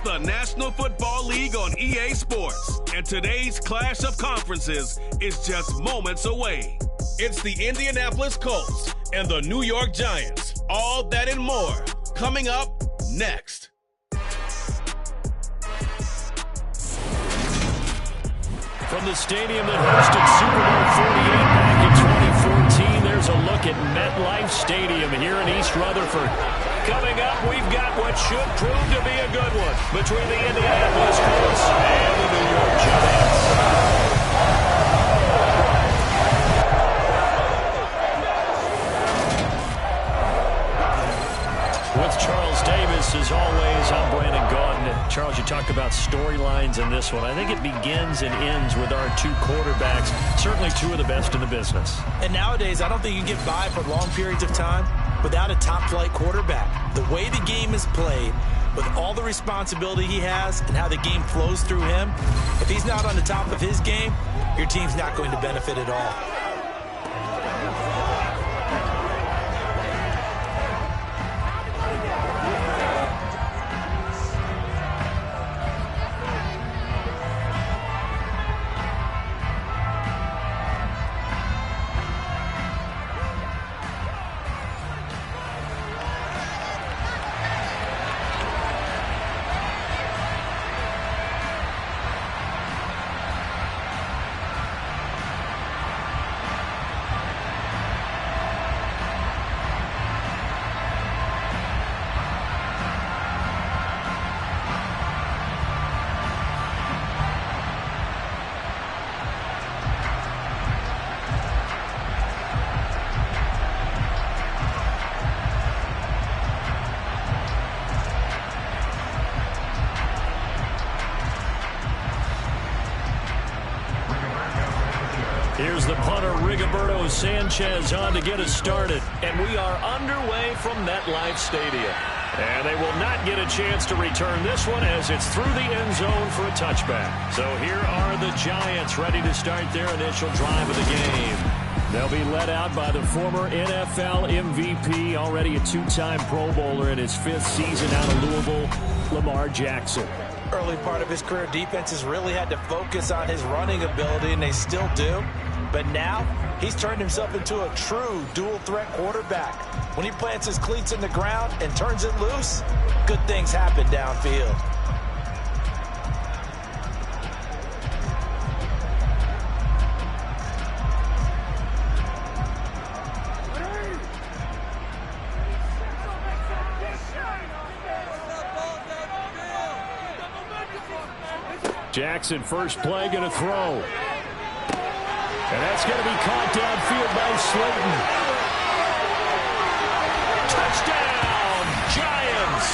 the National Football League on EA Sports, and today's clash of conferences is just moments away. It's the Indianapolis Colts and the New York Giants. All that and more coming up next. From the stadium that hosted Super Bowl 48 back in 2014, there's a look at MetLife Stadium here in East Rutherford. Coming up, we've got what should prove to be a good one between the Indianapolis Colts and the New York Giants. With Charles Davis, as always, I'm Brandon Gaudin. Charles, you talk about storylines in this one. I think it begins and ends with our two quarterbacks, certainly two of the best in the business. And nowadays, I don't think you can get by for long periods of time without a top-flight quarterback. The way the game is played, with all the responsibility he has and how the game flows through him, if he's not on the top of his game, your team's not going to benefit at all. Here's the punter, Rigoberto Sanchez, on to get us started. And we are underway from MetLife Stadium. And they will not get a chance to return this one as it's through the end zone for a touchback. So here are the Giants ready to start their initial drive of the game. They'll be led out by the former NFL MVP, already a two-time Pro Bowler in his fifth season out of Louisville, Lamar Jackson. Early part of his career, defenses really had to focus on his running ability, and they still do. But now, he's turned himself into a true dual-threat quarterback. When he plants his cleats in the ground and turns it loose, good things happen downfield. Jackson, first play, going to throw. And that's going to be caught downfield by Slayton. Touchdown, Giants!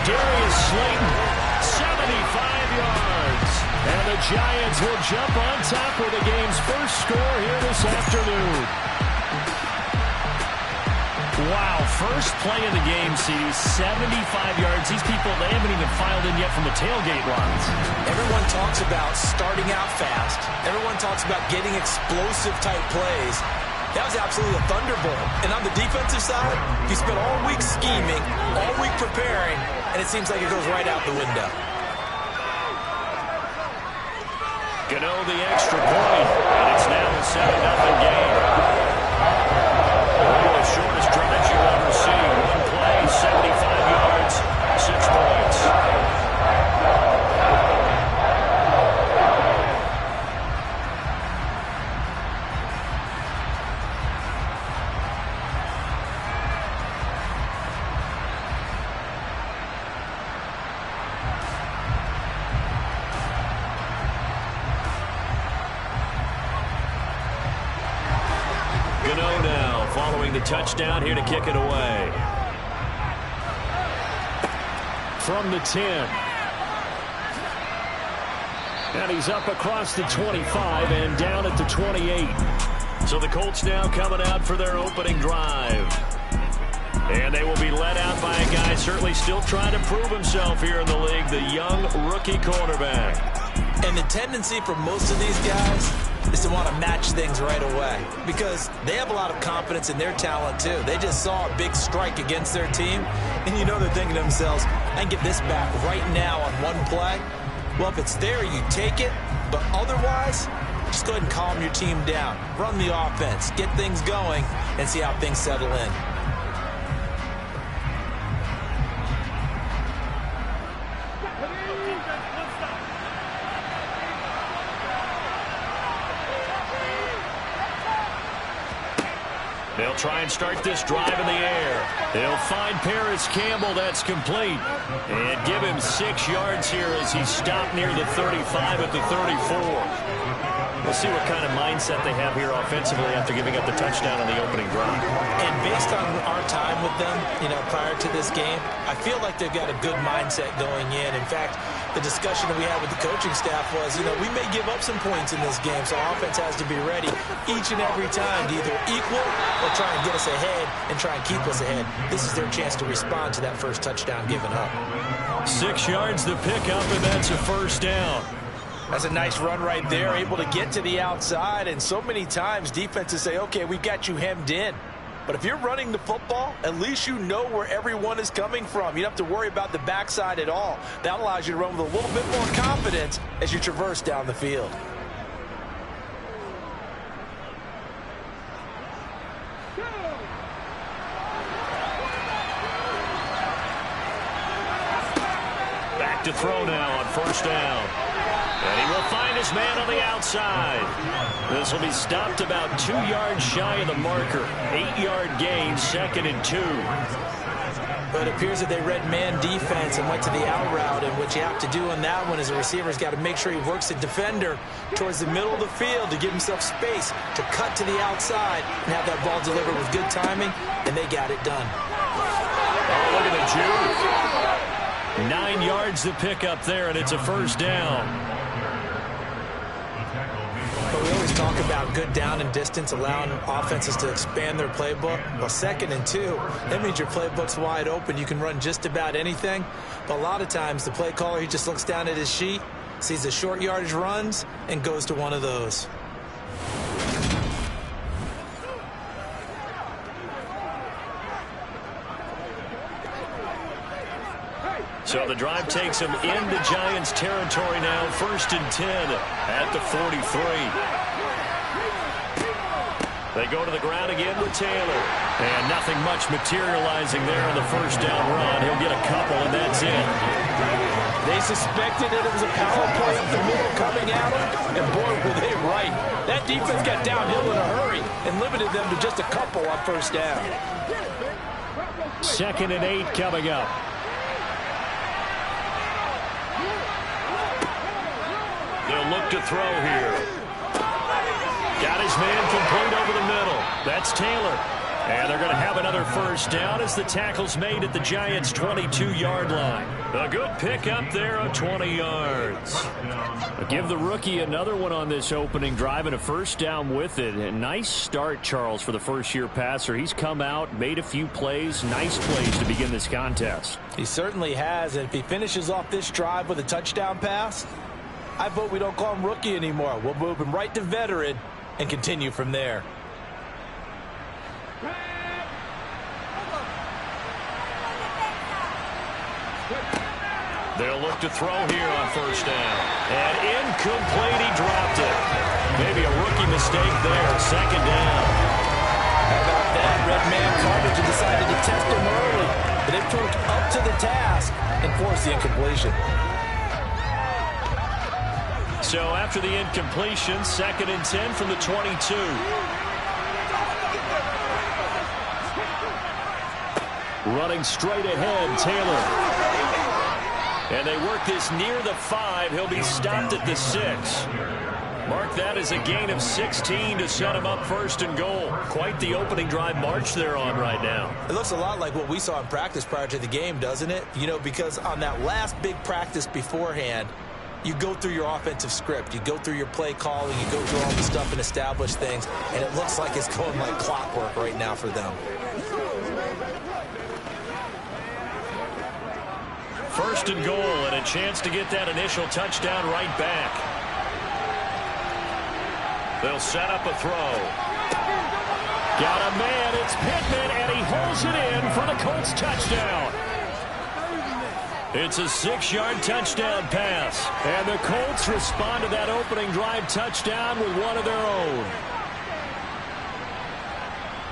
Darius Slayton, 75 yards. And the Giants will jump on top with the game's first score here this afternoon. Wow, first play of the game, CD, 75 yards. These people, they haven't even filed in yet from the tailgate lines. Everyone talks about starting out fast. Everyone talks about getting explosive-type plays. That was absolutely a thunderbolt. And on the defensive side, you spent all week scheming, all week preparing, and it seems like it goes right out the window. Gano the extra point, and it's now a 7-0 game. One of the shortest drives you'll ever see. One play, 75 yards, 6 points. Gano now following the touchdown here to kick it away. From the 10. And he's up across the 25 and down at the 28. So the Colts now coming out for their opening drive. And they will be led out by a guy certainly still trying to prove himself here in the league, the young rookie quarterback. And the tendency for most of these guys is to want to match things right away because they have a lot of confidence in their talent too. They just saw a big strike against their team, and you know they're thinking to themselves, I can get this back right now on one play. Well, if it's there, you take it, but otherwise, just go ahead and calm your team down. Run the offense, get things going, and see how things settle in. They'll try and start this drive in the air. They'll find Paris Campbell. That's complete. And give him 6 yards here as he stopped near the 35 at the 34. We'll see what kind of mindset they have here offensively after giving up the touchdown on the opening drive. And based on our time with them, prior to this game, I feel like they've got a good mindset going in. In fact, the discussion that we had with the coaching staff was, we may give up some points in this game, so our offense has to be ready each and every time to either equal or try and get us ahead and try and keep us ahead. This is their chance to respond to that first touchdown given up. 6 yards to pick up, and that's a first down. That's a nice run right there, able to get to the outside, and so many times defenses say, okay, we've got you hemmed in. But if you're running the football, at least you know where everyone is coming from. You don't have to worry about the backside at all. That allows you to run with a little bit more confidence as you traverse down the field. Back to throw now on first down. And he will find his man on the outside. This will be stopped about 2 yards shy of the marker. 8-yard gain, 2nd and 2. But it appears that they read man defense and went to the out route. And what you have to do on that one is a receiver's got to make sure he works the defender towards the middle of the field to give himself space to cut to the outside and have that ball delivered with good timing. And they got it done. Oh, look at the juke. 9 yards to pick up there, and it's a first down. But we always talk about good down and distance, allowing offenses to expand their playbook. Well, 2nd and 2, that means your playbook's wide open. You can run just about anything. But a lot of times, the play caller, he just looks down at his sheet, sees the short yardage runs, and goes to one of those. So the drive takes him into Giants territory now. 1st and 10 at the 43. They go to the ground again with Taylor. And nothing much materializing there on the first down run. He'll get a couple, and that's it. They suspected it was a power play up the middle coming at them, and boy, were they right. That defense got downhill in a hurry and limited them to just a couple on first down. 2nd and 8 coming up. They'll look to throw here. Got his man complete over the middle. That's Taylor. And they're going to have another first down as the tackle's made at the Giants' 22-yard line. A good pickup there of 20 yards. Give the rookie another one on this opening drive and a first down with it. A nice start, Charles, for the first-year passer. He's come out, made a few plays, nice plays to begin this contest. He certainly has, and if he finishes off this drive with a touchdown pass, I vote we don't call him rookie anymore. We'll move him right to veteran and continue from there. They'll look to throw here on first down. And incomplete, he dropped it. Maybe a rookie mistake there. 2nd down. How about that? Red man coverage and decided to test him early. But they proved up to the task and forced the incompletion. So after the incompletion, 2nd and 10 from the 22. Running straight ahead, Taylor. And they work this near the 5. He'll be stopped at the 6. Mark that as a gain of 16 to set him up 1st and goal. Quite the opening drive march they're on right now. It looks a lot like what we saw in practice prior to the game, doesn't it? Because on that last big practice beforehand, you go through your offensive script. You go through your play calling. You go through all the stuff and establish things. And it looks like it's going like clockwork right now for them. 1st and goal and a chance to get that initial touchdown right back. They'll set up a throw. Got a man. It's Pittman, and he holds it in for the Colts touchdown. It's a 6-yard touchdown pass. And the Colts respond to that opening drive touchdown with one of their own.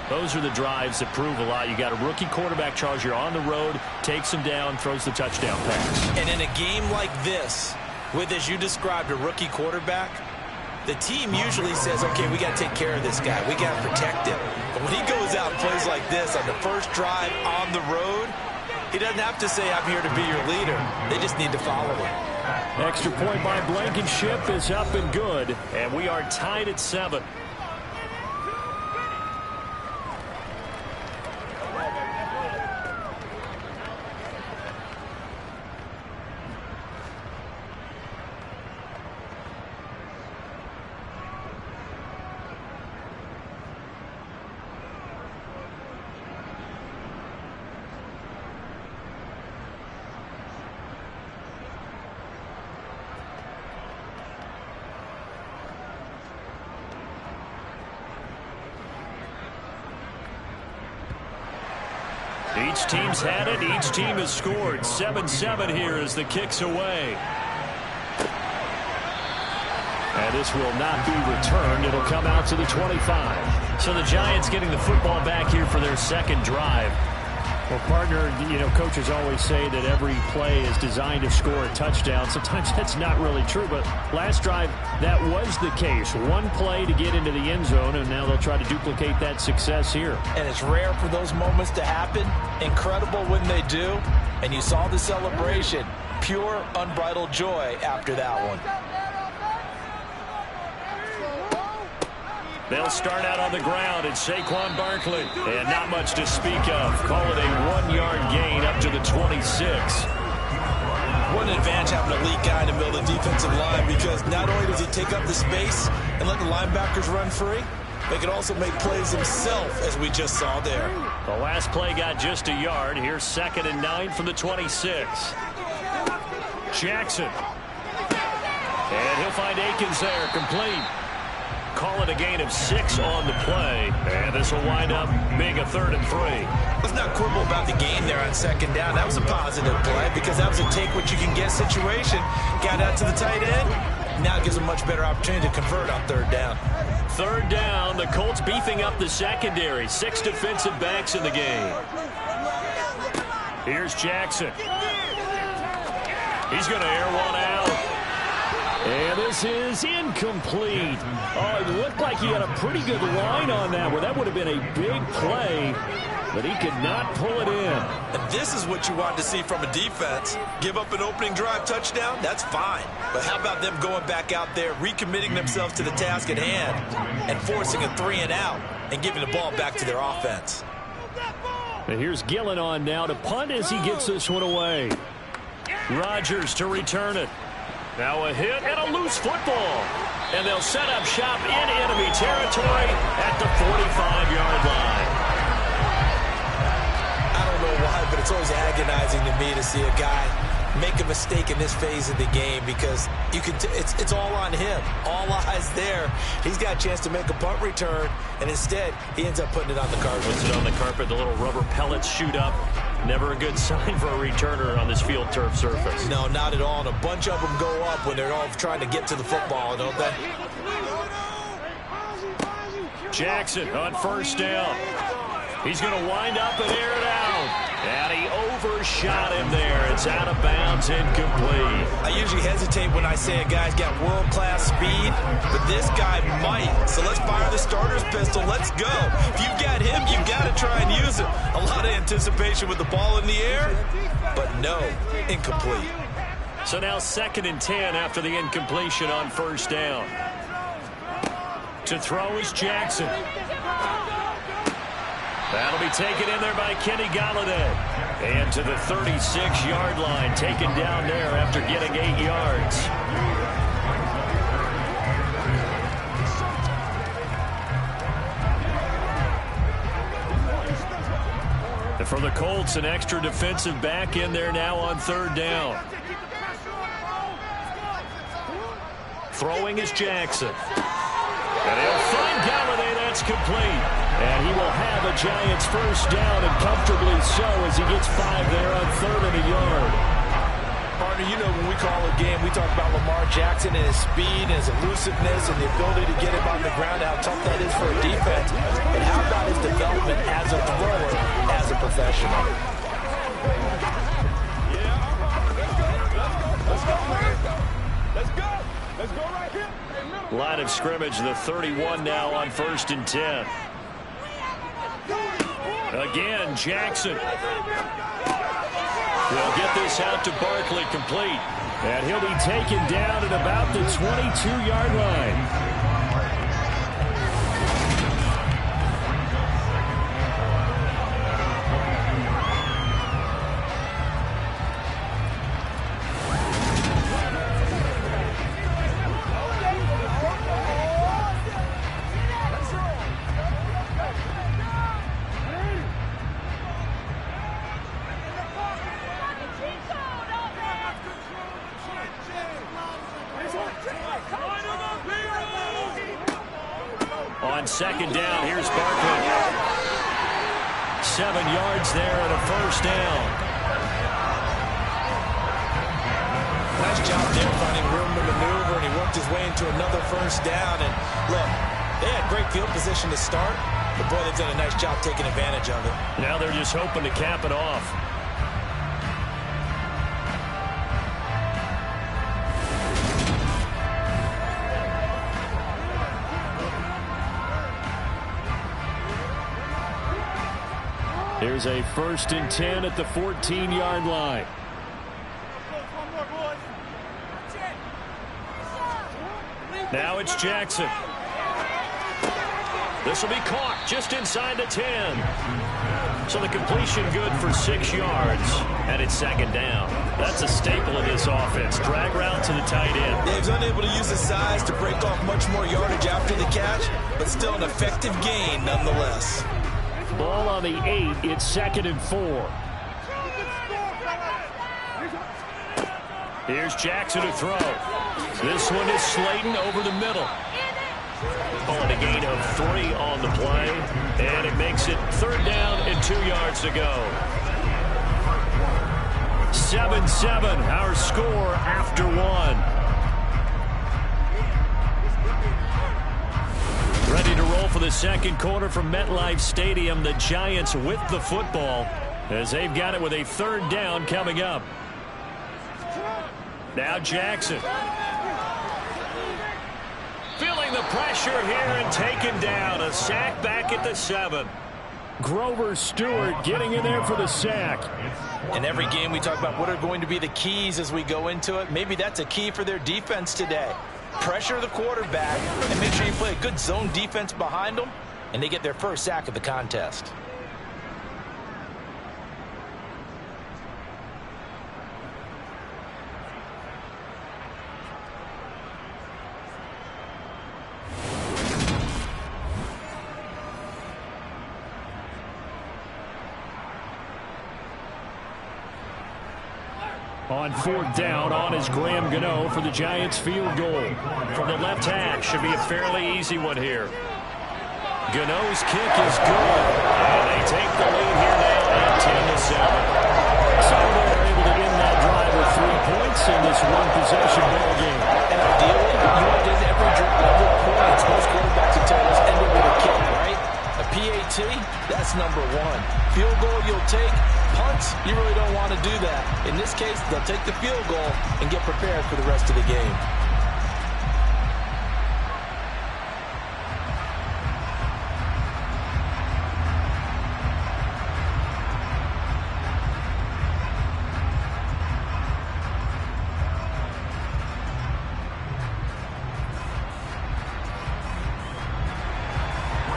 Those are the drives that prove a lot. You got a rookie quarterback, Charles. You're on the road, takes him down, throws the touchdown pass. And in a game like this, with, as you described, a rookie quarterback, the team usually says, okay, we got to take care of this guy. We got to protect him. But when he goes out and plays like this on the first drive on the road, he doesn't have to say, I'm here to be your leader. They just need to follow him. Extra point by Blankenship is up and good. And we are tied at 7. Each team's had it. Each team has scored. 7-7 here as the kick's away. And this will not be returned. It'll come out to the 25. So the Giants getting the football back here for their second drive. Well, partner, you know, coaches always say that every play is designed to score a touchdown. Sometimes that's not really true, but last drive, that was the case. One play to get into the end zone, and now they'll try to duplicate that success here. And it's rare for those moments to happen. Incredible when they do. And you saw the celebration. Pure, unbridled joy after that one. They'll start out on the ground. It's Saquon Barkley. And not much to speak of. Call it a 1-yard gain up to the 26. What an advantage having a lead guy in the middle of the defensive line, because not only does he take up the space and let the linebackers run free, they can also make plays himself, as we just saw there. The last play got just a yard. Here's 2nd and 9 from the 26. Jackson. And he'll find Akins there, complete. Call it a gain of 6 on the play. And this will wind up being a 3rd and 3. Let's not quibble about the gain there on 2nd down. That was a positive play because that was a take-what-you-can-get situation. Got out to the tight end. Now it gives them a much better opportunity to convert on 3rd down. 3rd down. The Colts beefing up the secondary. 6 defensive backs in the game. Here's Jackson. He's going to air one out. And this is incomplete. Oh, it looked like he had a pretty good line on that, where that would have been a big play, but he could not pull it in. And this is what you want to see from a defense. Give up an opening drive touchdown, that's fine. But how about them going back out there, recommitting themselves to the task at hand, and forcing a 3-and-out, and giving the ball back to their offense. And here's Gillen on now to punt as he gets this one away. Rodgers to return it. Now a hit and a loose football. And they'll set up shop in enemy territory at the 45-yard line. I don't know why, but it's always agonizing to me to see a guy make a mistake in this phase of the game, because you can it's all on him. All eyes there. He's got a chance to make a punt return, and instead he ends up putting it on the carpet. Puts it on the carpet. The little rubber pellets shoot up. Never a good sign for a returner on this field turf surface. No, not at all. And a bunch of them go up when they're all trying to get to the football, don't they? Jackson on 1st down. He's going to wind up and air it out. And he overshot him there. It's out of bounds, incomplete. I usually hesitate when I say a guy's got world-class speed, but this guy might. So let's fire the starter's pistol. Let's go. If you've got him, you've got to try and use him. A lot of anticipation with the ball in the air, but no, incomplete. So now 2nd and 10 after the incompletion on 1st down. To throw is Jackson. That'll be taken in there by Kenny Galladay. And to the 36-yard line, taken down there after getting 8 yards. And for the Colts, an extra defensive back in there now on 3rd down. Throwing is Jackson. And he'll find Galladay. That's complete. And he will have a Giants first down, and comfortably so, as he gets 5 there on 3rd and a yard. Partner, you know when we call a game, we talk about Lamar Jackson and his speed and his elusiveness and the ability to get him on the ground, how tough that is for a defense. But how about his development as a thrower, as a professional? Let's go right here. Line of scrimmage, the 31 now on 1st and 10. Again, Jackson. He'll get this out to Barkley, complete. And he'll be taken down at about the 22-yard line. On 2nd down, here's Barkley. 7 yards there and a first down. Nice job there finding room to maneuver, and he worked his way into another first down. And look, they had great field position to start, but boy, they've done a nice job taking advantage of it. Now they're just hoping to cap it off. Here's a 1st and 10 at the 14-yard line. Now it's Jackson. This will be caught just inside the 10. So the completion good for 6 yards. And it's 2nd down. That's a staple of this offense. Drag route to the tight end. Dave's unable to use his size to break off much more yardage after the catch, but still an effective gain nonetheless. Ball on the 8. It's 2nd and 4. Here's Jackson to throw. This one is Slayton over the middle. On a gain of 3 on the play. And it makes it 3rd down and 2 yards to go. 7-7, our score after 1. Ready to roll for the 2nd quarter from MetLife Stadium. The Giants with the football as they've got it with a 3rd down coming up. Now Jackson. Feeling the pressure here and taken down. A sack back at the 7. Grover Stewart getting in there for the sack. In every game we talk about what are going to be the keys as we go into it. Maybe that's a key for their defense today. Pressure the quarterback and make sure you play a good zone defense behind them, and they get their first sack of the contest. On 4th down, on is Graham Gano for the Giants field goal. From the left hash, should be a fairly easy one here. Gano's kick is good. And they take the lead here now at 10-7. So they're able to end that drive with 3 points in this one-possession ball game. And ideally, you want to get every drive with points. Most quarterbacks will tell us ended with a kick, right? A PAT, that's number 1. Field goal you'll take. Punts, you really don't want to do that. In this case, they'll take the field goal and get prepared for the rest of the game.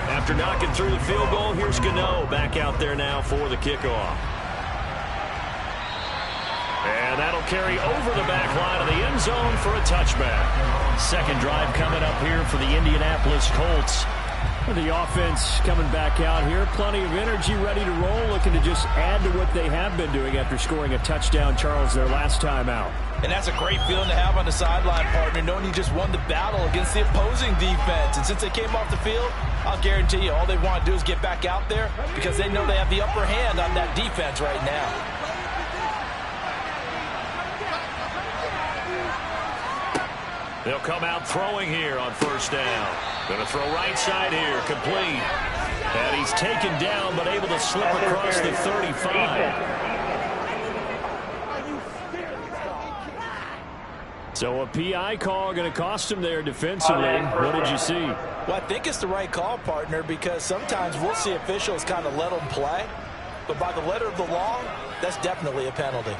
After knocking through the field goal, here's Gano back out there now for the kickoff. And that'll carry over the back line of the end zone for a touchback. 2nd drive coming up here for the Indianapolis Colts. The offense coming back out here. Plenty of energy, ready to roll, looking to just add to what they have been doing after scoring a touchdown, Charles, their last time out. And that's a great feeling to have on the sideline, partner, knowing you just won the battle against the opposing defense. And since they came off the field, I'll guarantee you all they want to do is get back out there because they know they have the upper hand on that defense right now. They'll come out throwing here on first down. Going to throw right side here, complete. And he's taken down, but able to slip across the 35. So a PI call going to cost him there defensively. What did you see? Well, I think it's the right call, partner, because sometimes we'll see officials kind of let them play. But by the letter of the law, that's definitely a penalty.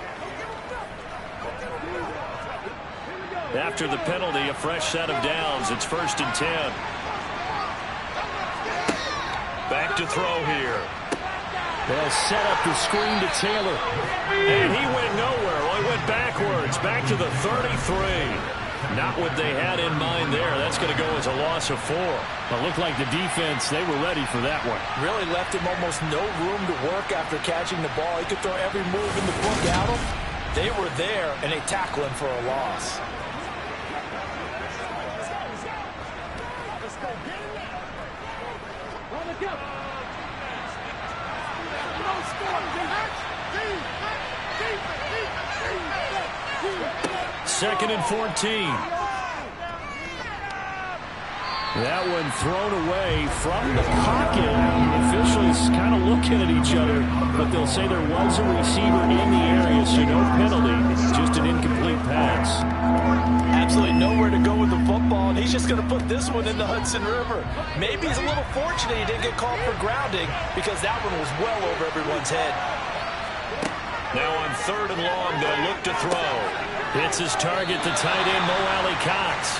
After the penalty, a fresh set of downs. It's 1st and 10. Back to throw here. They'll set up the screen to Taylor. And he went nowhere. Well, he went backwards. Back to the 33. Not what they had in mind there. That's going to go as a loss of 4. It looked like the defense, they were ready for that one. Really left him almost no room to work after catching the ball. He could throw every move in the book at him. They were there, and they tackle him for a loss. Second and 14. That one thrown away from the pocket. Officials kind of looking at each other, but they'll say there was a receiver in the area, so no penalty, just an incomplete pass. Absolutely nowhere to go with the football, and he's just going to put this one in the Hudson River. Maybe he's a little fortunate he didn't get called for grounding because that one was well over everyone's head. Now on 3rd and long, they'll look to throw. Hits his target, the tight end, Mo Alley Cox.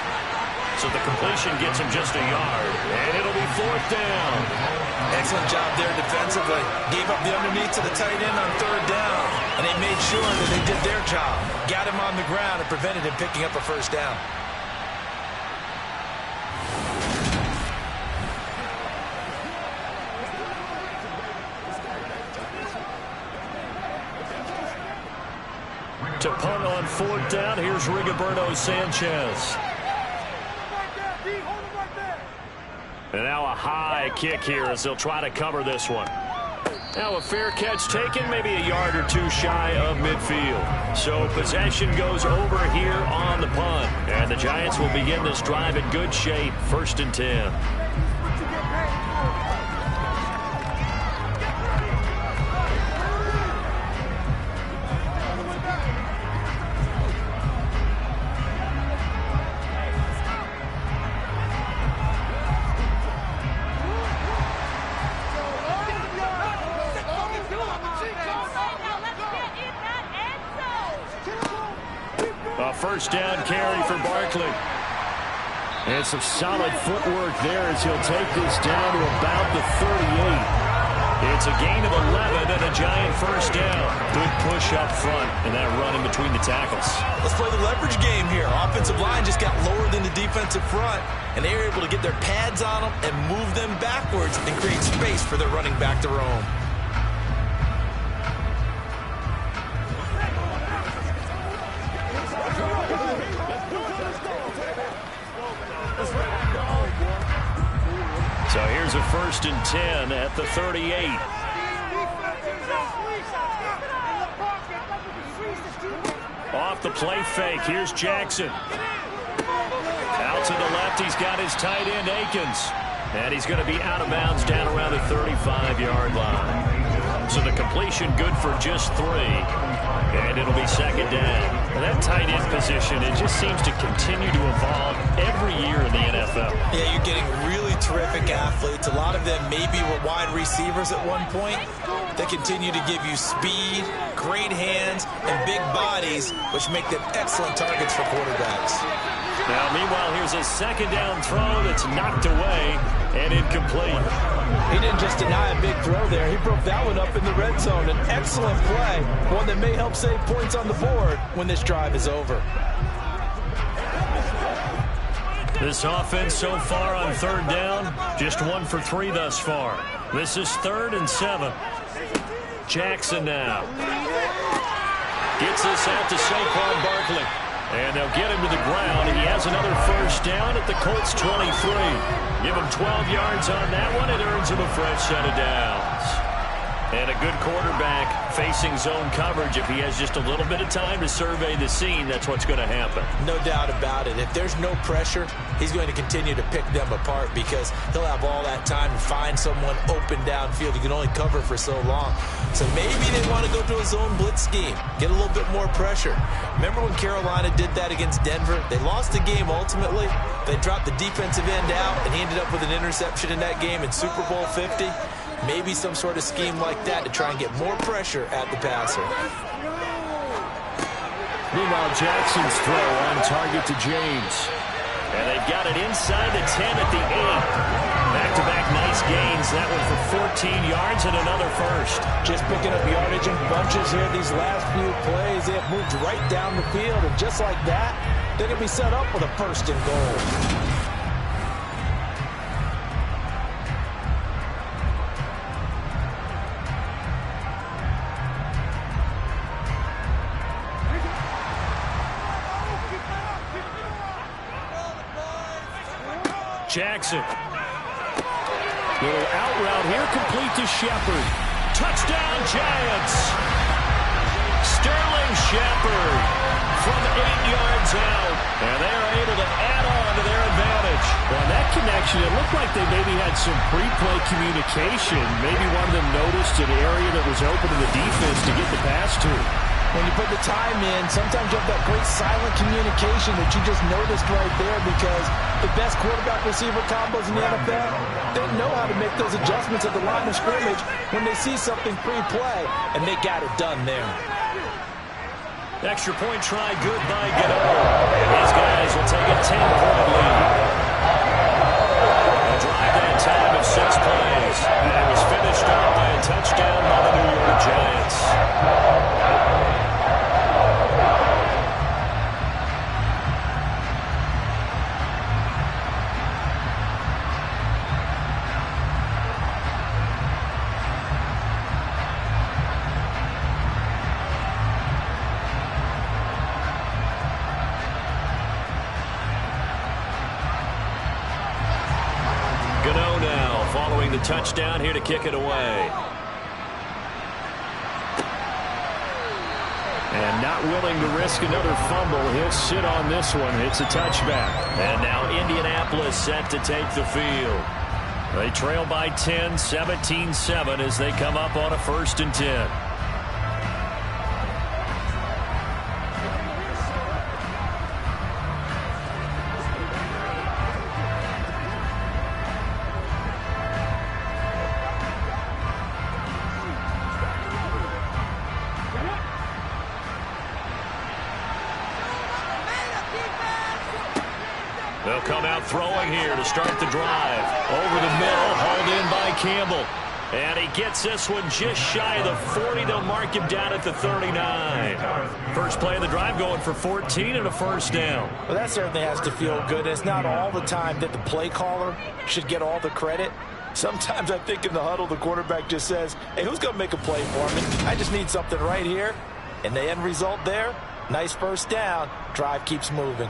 So the completion gets him just a yard, and it'll be 4th down. Excellent job there defensively. Gave up the underneath to the tight end on 3rd down, and they made sure that they did their job. Got him on the ground and prevented him picking up a 1st down. To punt on 4th down, here's Rigoberto Sanchez. And now a high kick here as they'll try to cover this one. Now a fair catch taken, maybe a yard or 2 shy of midfield. So possession goes over here on the punt. And the Giants will begin this drive in good shape, 1st and 10. A 1st down carry for Barkley. And some solid footwork there as he'll take this down to about the 38. It's a gain of 11 and a Giant 1st down. Good push up front and that run in between the tackles. Let's play the leverage game here. Offensive line just got lower than the defensive front, and they were able to get their pads on them and move them backwards and create space for their running back to roam. So here's a 1st and 10 at the 38. Off the play fake, here's Jackson. Out to the left, he's got his tight end, Akins. And he's going to be out of bounds down around the 35-yard line. So the completion good for just 3. And it'll be 2nd down. And that tight end position, it just seems to continue to evolve every year in the NFL. Yeah, you're getting really terrific athletes. A lot of them maybe were wide receivers at one point. They continue to give you speed, great hands, and big bodies, which make them excellent targets for quarterbacks. Now, meanwhile, here's a 2nd down throw that's knocked away and incomplete. He didn't just deny a big throw there. He broke that one up in the red zone. An excellent play, one that may help save points on the board when this drive is over. This offense so far on third down, just 1 for 3 thus far. This is 3rd and 7. Jackson now. Gets this out to Saquon Barkley. And they'll get him to the ground. He has another first down at the Colts 23. Give him 12 yards on that one. It earns him a fresh set of downs. And a good quarterback facing zone coverage. If he has just a little bit of time to survey the scene, that's what's going to happen. No doubt about it. If there's no pressure, he's going to continue to pick them apart because he'll have all that time to find someone open downfield. He can only cover for so long. So maybe they want to go to a zone blitz scheme, get a little bit more pressure. Remember when Carolina did that against Denver? They lost the game ultimately. They dropped the defensive end out, and he ended up with an interception in that game in Super Bowl 50. Maybe some sort of scheme like that to try and get more pressure at the passer. Meanwhile, Jackson's throw on target to James. And they've got it inside the 10 at the 8. Back-to-back nice gains. That one for 14 yards and another first. Just picking up yardage in bunches here these last few plays. They have moved right down the field, and just like that, they're going to be set up with a 1st and goal. Jackson. Little out route here, complete to Shepard. Touchdown, Giants. Sterling Shepard from 8 yards out. And they are able to add on to their advantage. Well, that connection, it looked like they maybe had some pre-play communication. Maybe one of them noticed an area that was open to the defense to get the pass to. When you put the time in, sometimes you have that great silent communication that you just noticed right there because the best quarterback-receiver combos in the NFL, they know how to make those adjustments at the line of scrimmage when they see something pre-play, and they got it done there. Extra point try good by Gano. And these guys will take a 10-point lead. They'll drive that time of 6 plays. And it was finished off by a touchdown by the New York Giants. The touchdown here to kick it away. And not willing to risk another fumble. He'll sit on this one. It's a touchback. And now Indianapolis set to take the field. They trail by 10, 17-7 as they come up on a 1st and 10. They'll come out throwing here to start the drive. Over the middle, hauled in by Campbell. And he gets this one just shy of the 40. They'll mark him down at the 39. First play of the drive going for 14 and a 1st down. Well, that certainly has to feel good. It's not all the time that the play caller should get all the credit. Sometimes I think in the huddle, the quarterback just says, hey, who's going to make a play for me? I just need something right here. And the end result there, nice 1st down. Drive keeps moving.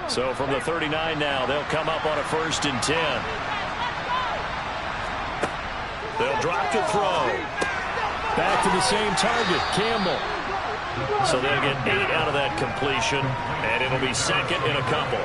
So from the 39 now, they'll come up on a 1st and 10. They'll drop the throw. Back to the same target, Campbell. So they'll get 8 out of that completion, and it'll be 2nd and a couple.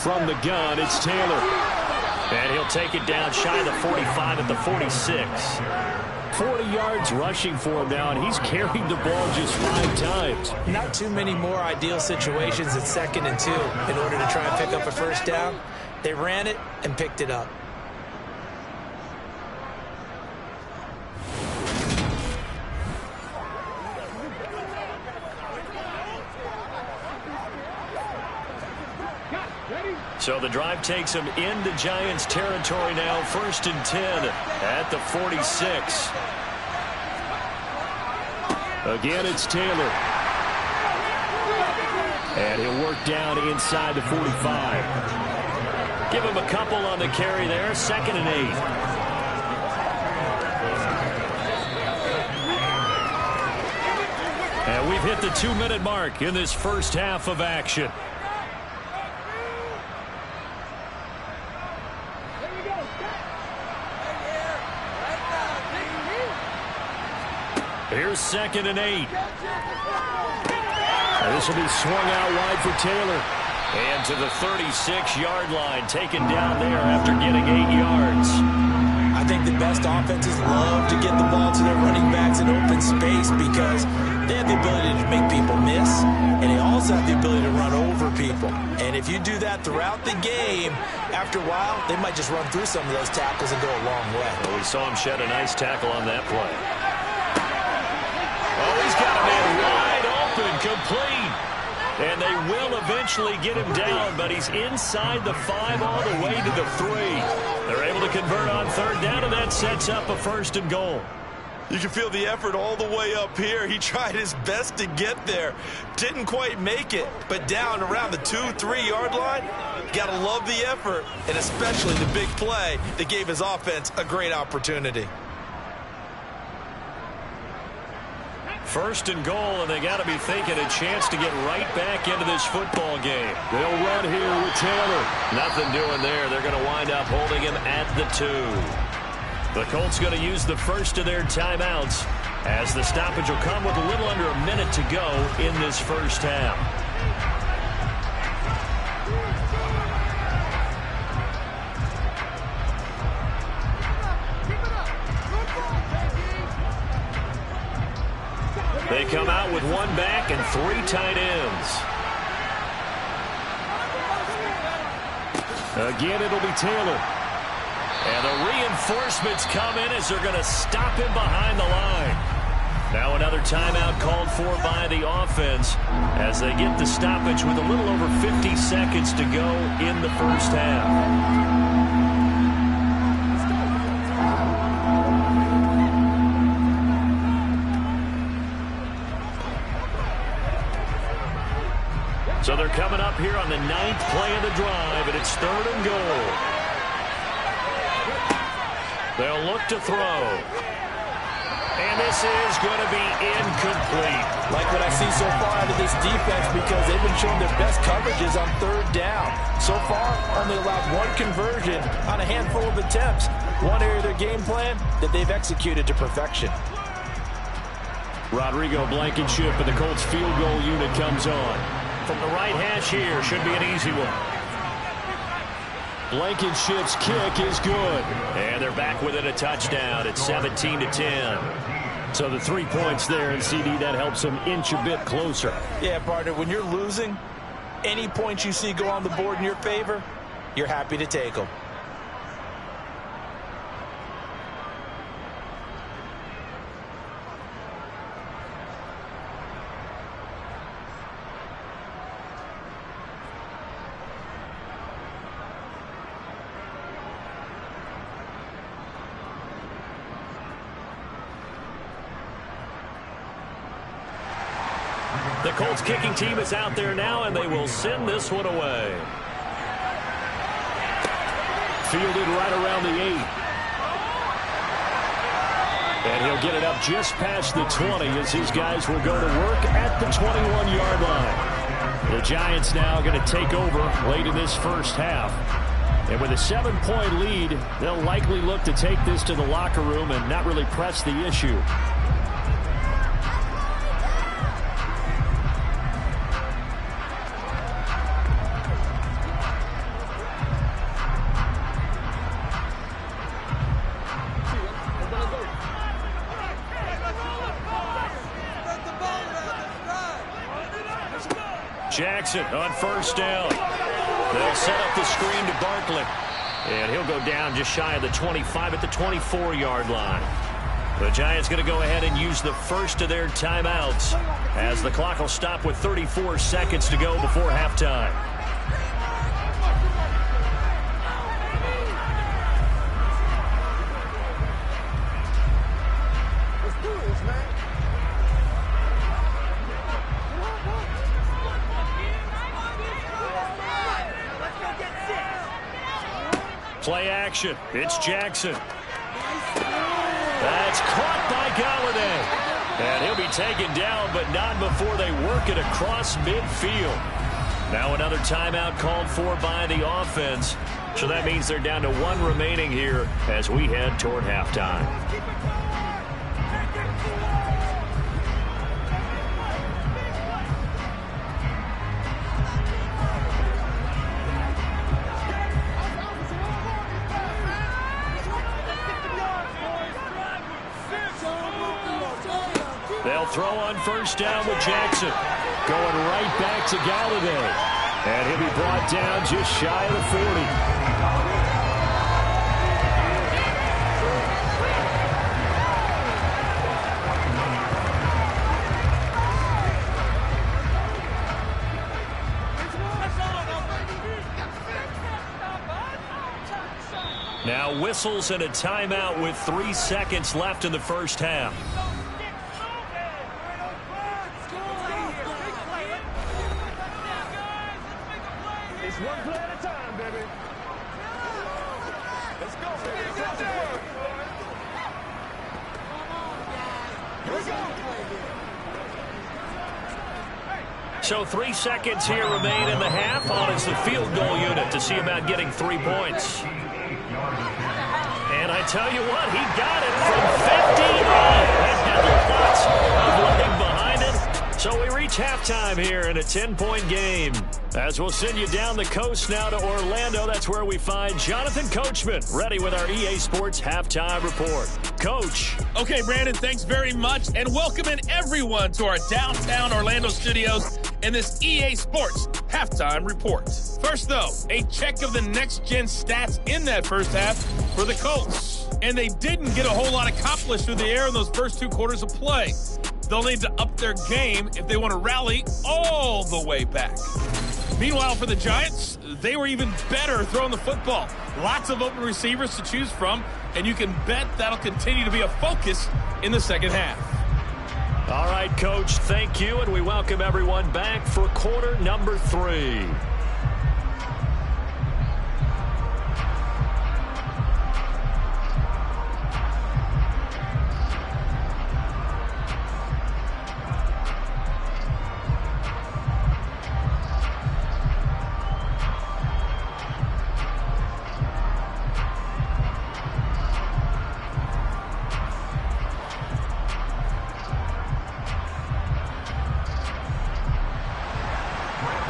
From the gun, it's Taylor. And he'll take it down shy of the 45 at the 46. 40 yards rushing for him now, and he's carried the ball just 5 times. Not too many more ideal situations at 2nd and 2 in order to try and pick up a 1st down. They ran it and picked it up. So the drive takes him into Giants territory now, 1st and 10 at the 46. Again, it's Taylor. And he'll work down inside the 45. Give him a couple on the carry there, 2nd and 8. And we've hit the 2-minute mark in this first half of action. Here's 2nd and 8. This will be swung out wide for Taylor. And to the 36-yard line, taken down there after getting 8 yards. I think the best offenses love to get the ball to their running backs in open space because they have the ability to make people miss, and they also have the ability to run over people. And if you do that throughout the game, after a while, they might just run through some of those tackles and go a long way. Well, we saw him shed a nice tackle on that play. Oh, he's got a man wide open, complete. And they will eventually get him down, but he's inside the 5 all the way to the 3. They're able to convert on 3rd down, and that sets up a 1st and goal. You can feel the effort all the way up here. He tried his best to get there. Didn't quite make it, but down around the 2-3 yard line, got to love the effort, and especially the big play that gave his offense a great opportunity. 1st and goal, and they got to be thinking a chance to get right back into this football game. They'll run here with Taylor. Nothing doing there. They're going to wind up holding him at the 2. The Colts going to use the first of their timeouts as the stoppage will come with a little under a minute to go in this first half. They come out with 1 back and 3 tight ends. Again, it'll be Taylor. And the reinforcements come in as they're going to stop him behind the line. Now another timeout called for by the offense as they get the stoppage with a little over 50 seconds to go in the first half. So they're coming up here on the 9th play of the drive, and it's 3rd and goal. They'll look to throw. And this is going to be incomplete. Like what I see so far out of this defense because they've been showing their best coverages on 3rd down. So far, only allowed 1 conversion on a handful of attempts. One area of their game plan that they've executed to perfection. Rodrigo Blankenship and the Colts field goal unit comes on. From the right hash here, should be an easy one. Blankenship's kick is good. And they're back within a touchdown at 17-10. So the 3 points there, and CD, that helps them inch a bit closer. Yeah, partner, when you're losing, any points you see go on the board in your favor, you're happy to take them. The Colts kicking team is out there now, and they will send this one away. Fielded right around the 8. And he'll get it up just past the 20 as his guys will go to work at the 21-yard line. The Giants now going to take over late in this first half. And with a 7-point lead, they'll likely look to take this to the locker room and not really press the issue. Jackson on first down. They'll set up the screen to Barkley. And he'll go down just shy of the 25 at the 24-yard line. The Giants going to go ahead and use the first of their timeouts as the clock will stop with 34 seconds to go before halftime. Play action. It's Jackson. That's caught by Galladay. And he'll be taken down, but not before they work it across midfield. Now another timeout called for by the offense. So that means they're down to 1 remaining here as we head toward halftime. They'll throw on first down with Jackson. Going right back to Galladay. And he'll be brought down just shy of the 40. Now whistles and a timeout with 3 seconds left in the first half. It's one play at a time, baby. Let's go, baby. Here we go. So 3 seconds here remain in the half. On is the field goal unit to see about getting 3 points. And I tell you what, he got it from 58. That had lots of running behind it. So we reach halftime here in a 10-point game. As we'll send you down the coast now to Orlando, that's where we find Jonathan Coachman ready with our EA Sports Halftime Report. Coach. Okay, Brandon, thanks very much, and welcome in everyone to our downtown Orlando studios in this EA Sports Halftime Report. First, though, a check of the next-gen stats in that first half for the Colts. And they didn't get a whole lot accomplished through the air in those first 2 quarters of play. They'll need to up their game if they want to rally all the way back. Meanwhile, for the Giants, they were even better throwing the football. Lots of open receivers to choose from, and you can bet that'll continue to be a focus in the second half. All right, Coach, thank you, and we welcome everyone back for quarter number 3.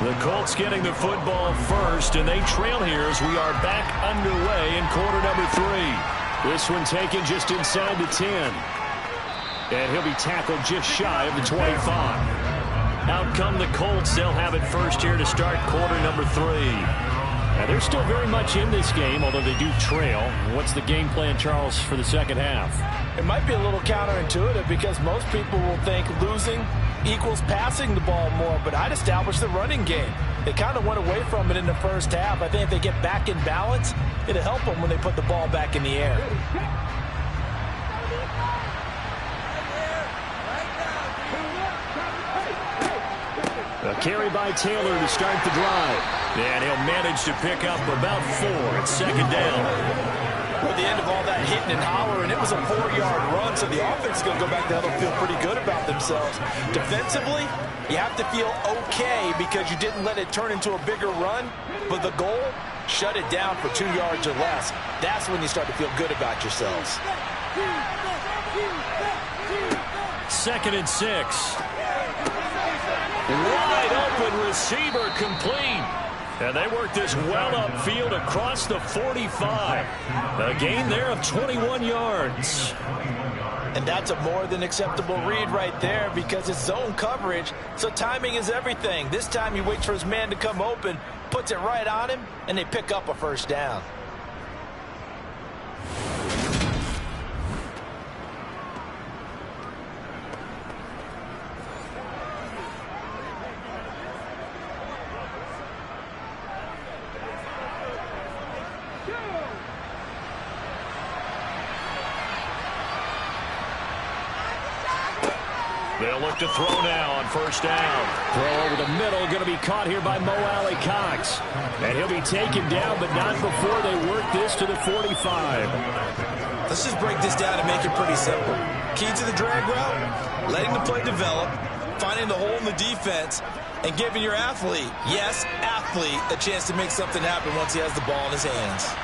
The Colts getting the football first, and they trail here as we are back underway in quarter number 3. This one taken just inside the 10. And he'll be tackled just shy of the 25. Out come the Colts. They'll have it first here to start quarter number 3. Now, they're still very much in this game, although they do trail. What's the game plan, Charles, for the second half? It might be a little counterintuitive because most people will think losing equals passing the ball more, but I'd establish the running game. They kind of went away from it in the first half. I think if they get back in balance, it'll help them when they put the ball back in the air. A carry by Taylor to start the drive. And he'll manage to pick up about 4 at second down. At the end of all that hitting and hollering, it was a 4-yard run, so the offense is going to go back there. They'll feel pretty good about themselves. Defensively, you have to feel okay because you didn't let it turn into a bigger run, but the goal, shut it down for 2 yards or less. That's when you start to feel good about yourselves. 2nd and 6. Wide open receiver complete. And they work this well upfield across the 45. A gain there of 21 yards. And that's a more than acceptable read right there because it's zone coverage, so timing is everything. This time he waits for his man to come open, puts it right on him, and they pick up a first down. They'll look to throw now on first down. Throw over the middle, going to be caught here by Mo Alley Cox. And he'll be taken down, but not before they work this to the 45. Let's just break this down and make it pretty simple. Key to the drag route, letting the play develop, finding the hole in the defense, and giving your athlete, yes, athlete, a chance to make something happen once he has the ball in his hands.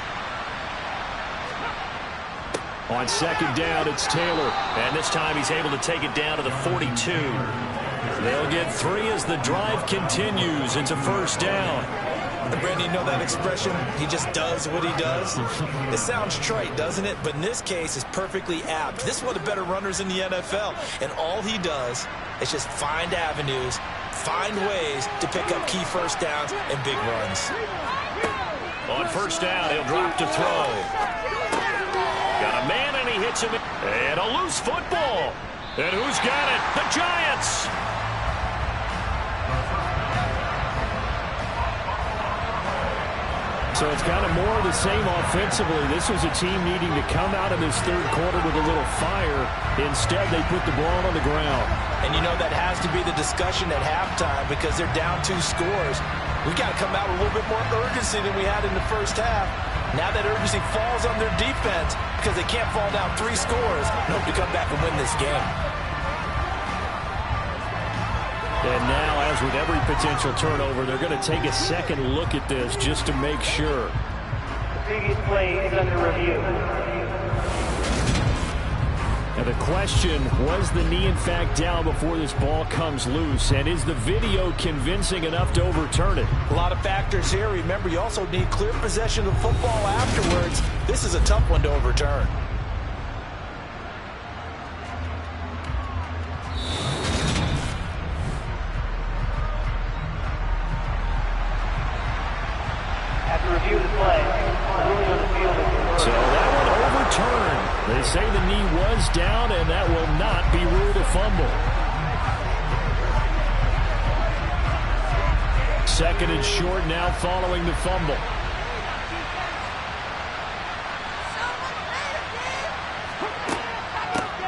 On second down, it's Taylor. And this time he's able to take it down to the 42. They'll get 3 as the drive continues into first down. And Brandon, you know that expression, he just does what he does? It sounds trite, doesn't it? But in this case, it's perfectly apt. This is one of the better runners in the NFL. And all he does is just find avenues, find ways to pick up key first downs and big runs. On first down, he'll drop to throw. Got a man, and he hits him. And a loose football. And who's got it? The Giants. So it's kind of more of the same offensively. This was a team needing to come out of this third quarter with a little fire. Instead, they put the ball on the ground. And you know that has to be the discussion at halftime because they're down 2 scores. We got to come out with a little bit more urgency than we had in the first half. Now that urgency falls on their defense because they can't fall down 3 scores and hope to come back and win this game. And now, as with every potential turnover, they're going to take a second look at this just to make sure. The previous play is under review. Now the question, was the knee in fact down before this ball comes loose? And is the video convincing enough to overturn it? A lot of factors here. Remember, you also need clear possession of football afterwards. This is a tough one to overturn. Review the play. Ruling on the field. So that one overturned. They say the knee was down, and that will not be ruled a fumble. Second and short now following the fumble.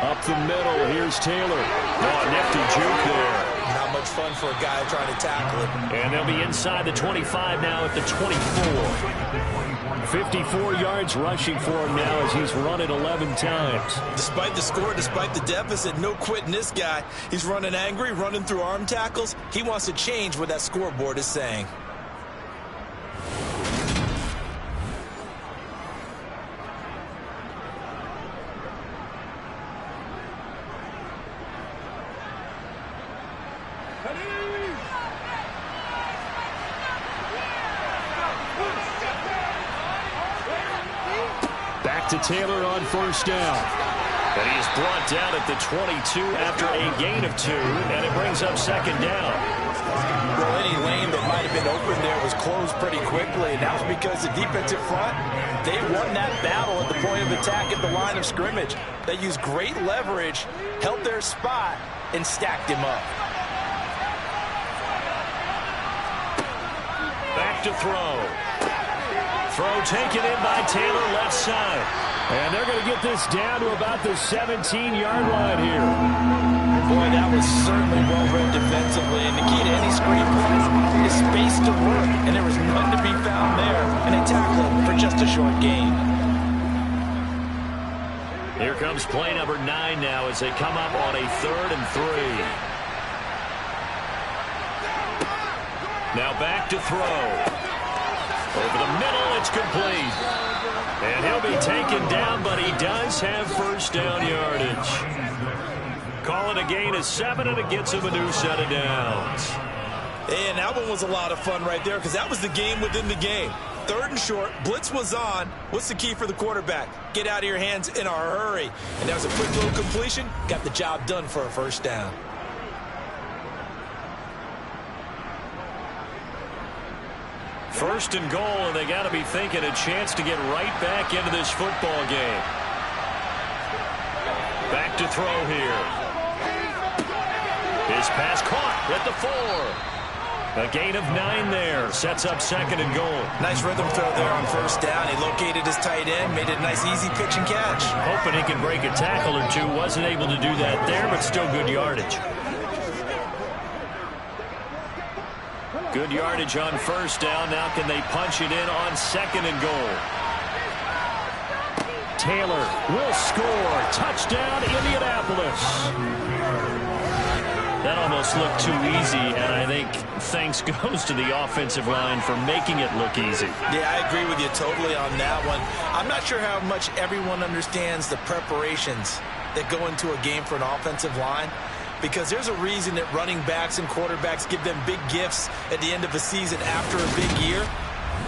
Up the middle, here's Taylor. Oh, nifty juke there. Not much fun for a guy trying to tackle it. And they'll be inside the 25 now at the 24. 54 yards rushing for him now as he's run it 11 times. Despite the score, despite the deficit, no quitting this guy. He's running angry, running through arm tackles. He wants to change what that scoreboard is saying. To Taylor on first down. And he's brought down at the 22 after a gain of 2, and it brings up second down. Well, any lane that might have been open there was closed pretty quickly, and that was because the defensive front, they won that battle at the point of attack at the line of scrimmage. They used great leverage, held their spot, and stacked him up. Back to throw. Throw taken in by Taylor, left side. And they're going to get this down to about the 17-yard line here. Boy, that was certainly well-read defensively. And the key to any screen play is space to work. And there was none to be found there. And they tackled him for just a short gain. Here comes play number 9 now as they come up on a 3rd and 3. Now back to throw. Over the middle, it's complete. And he'll be taken down, but he does have first down yardage. Call it a gain of 7, and it gets him a new set of downs. And that one was a lot of fun right there because that was the game within the game. 3rd and short, blitz was on. What's the key for the quarterback? Get out of your hands in a hurry. And that was a quick little completion. Got the job done for a first down. First and goal, and they got to be thinking a chance to get right back into this football game. Back to throw here. His pass caught at the 4. A gain of 9 there. Sets up 2nd and goal. Nice rhythm throw there on first down. He located his tight end, made it a nice easy pitch and catch. Hoping he can break a tackle or two. Wasn't able to do that there, but still good yardage. Good yardage on first down. Now can they punch it in on 2nd and goal? Taylor will score. Touchdown, Indianapolis. That almost looked too easy, and I think thanks goes to the offensive line for making it look easy. Yeah, I agree with you totally on that one. I'm not sure how much everyone understands the preparations that go into a game for an offensive line, because there's a reason that running backs and quarterbacks give them big gifts at the end of a season after a big year.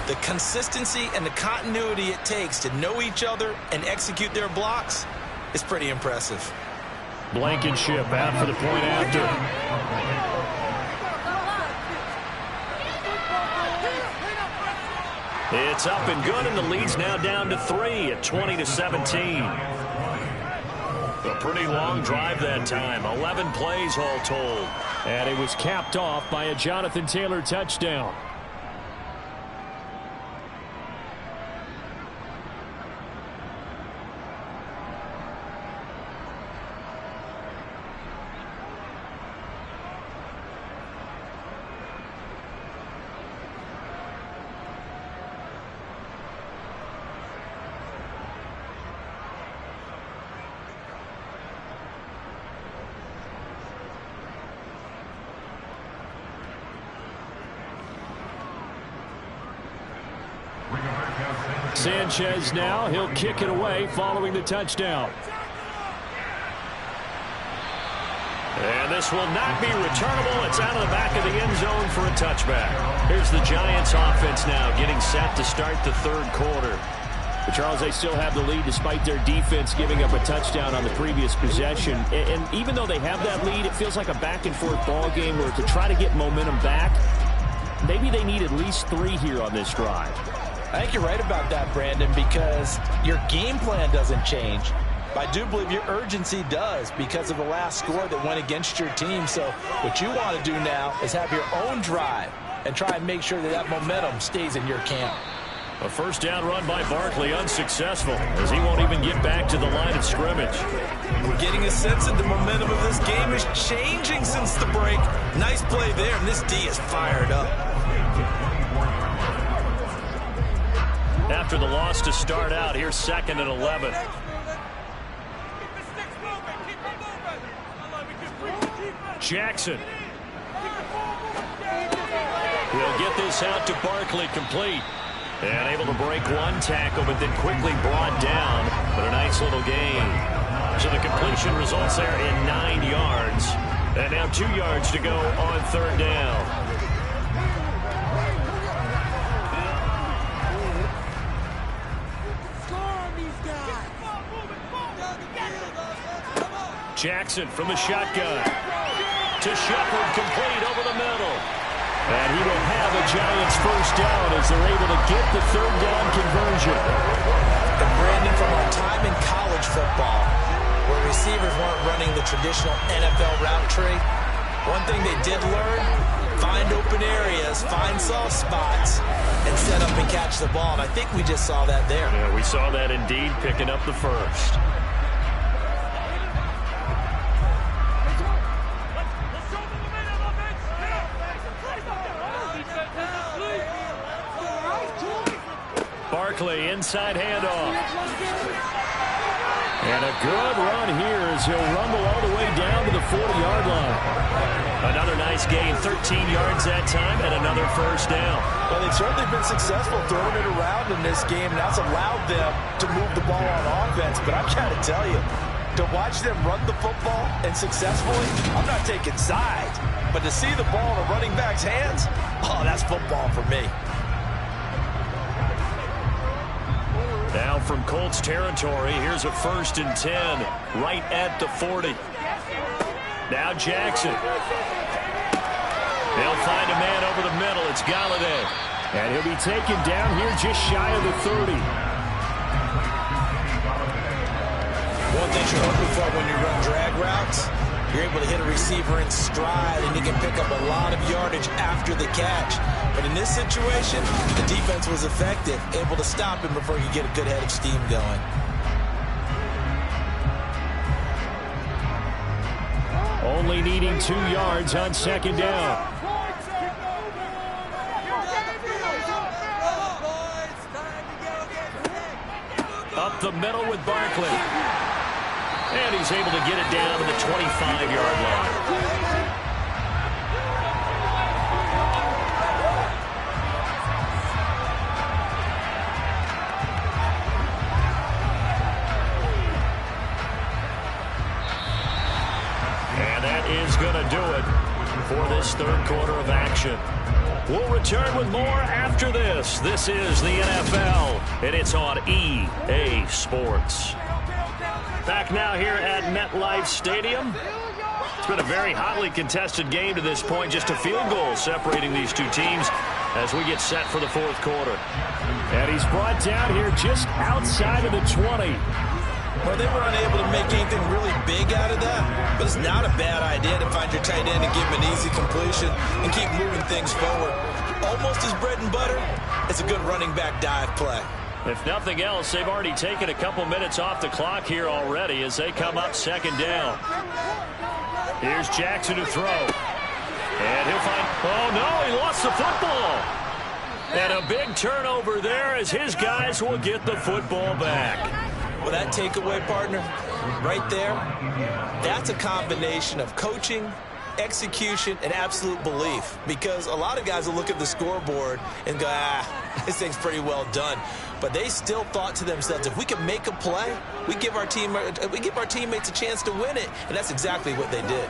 The consistency and the continuity it takes to know each other and execute their blocks is pretty impressive. Blankenship out for the point after. It's up and good, and the lead's now down to 3 at 20-17. A pretty long drive that time. 11 plays all told. And it was capped off by a Jonathan Taylor touchdown. Sanchez now, he'll kick it away following the touchdown. And this will not be returnable. It's out of the back of the end zone for a touchback. Here's the Giants offense now getting set to start the 3rd quarter. But Charles, they still have the lead despite their defense giving up a touchdown on the previous possession. And even though they have that lead, it feels like a back-and-forth ball game where to try to get momentum back, maybe they need at least 3 here on this drive. I think you're right about that, Brandon, because your game plan doesn't change. But I do believe your urgency does because of the last score that went against your team. So what you want to do now is have your own drive and try and make sure that that momentum stays in your camp. A first down run by Barkley unsuccessful as he won't even get back to the line of scrimmage. We're getting a sense that the momentum of this game is changing since the break. Nice play there, and this D is fired up. After the loss to start out, here's 2nd and 11. Jackson. He'll get this out to Barkley, complete. And able to break one tackle, but then quickly brought down. But a nice little gain. So the completion results there in 9 yards. And now 2 yards to go on 3rd down. Jackson from the shotgun to Shepard, complete over the middle. And he will have a Giants first down as they're able to get the 3rd down conversion. And Brandon, from our time in college football, where receivers weren't running the traditional NFL route tree, one thing they did learn, find open areas, find soft spots, and set up and catch the ball. And I think we just saw that there. Yeah, we saw that indeed, picking up the first. Barkley, inside handoff. And a good run here as he'll rumble all the way down to the 40-yard line. Another nice gain, 13 yards that time, and another first down. Well, they've certainly been successful throwing it around in this game, and that's allowed them to move the ball on offense. But I've got to tell you, to watch them run the football and successfully, I'm not taking sides. But to see the ball in a running back's hands, oh, that's football for me. Now from Colts territory, here's a 1st and 10 right at the 40. Now Jackson. They'll find a man over the middle. It's Galladay. And he'll be taken down here just shy of the 30. One thing you're looking for when you run drag routes, you're able to hit a receiver in stride, and you can pick up a lot of yardage after the catch. But in this situation, the defense was effective, able to stop him before he get a good head of steam going. Only needing 2 yards on 2nd down. up the middle with Barkley. And he's able to get it down to the 25-yard line. And that is going to do it for this third quarter of action. We'll return with more after this. This is the NFL, and it's on EA Sports. Back now here at MetLife Stadium. It's been a very hotly contested game to this point. Just a field goal separating these two teams as we get set for the fourth quarter. And he's brought down here just outside of the 20. Well, they were unable to make anything really big out of that, but it's not a bad idea to find your tight end and give him an easy completion and keep moving things forward. Almost his bread and butter. It's a good running back dive play. If nothing else, they've already taken a couple minutes off the clock here already as they come up second down. Here's Jackson to throw. And he'll find, oh no, he lost the football. And a big turnover there as his guys will get the football back. Well, that takeaway, partner, right there, that's a combination of coaching, execution, and absolute belief. Because a lot of guys will look at the scoreboard and go, this thing's pretty well done. But they still thought to themselves, if we can make a play, we give our teammates a chance to win it. And that's exactly what they did.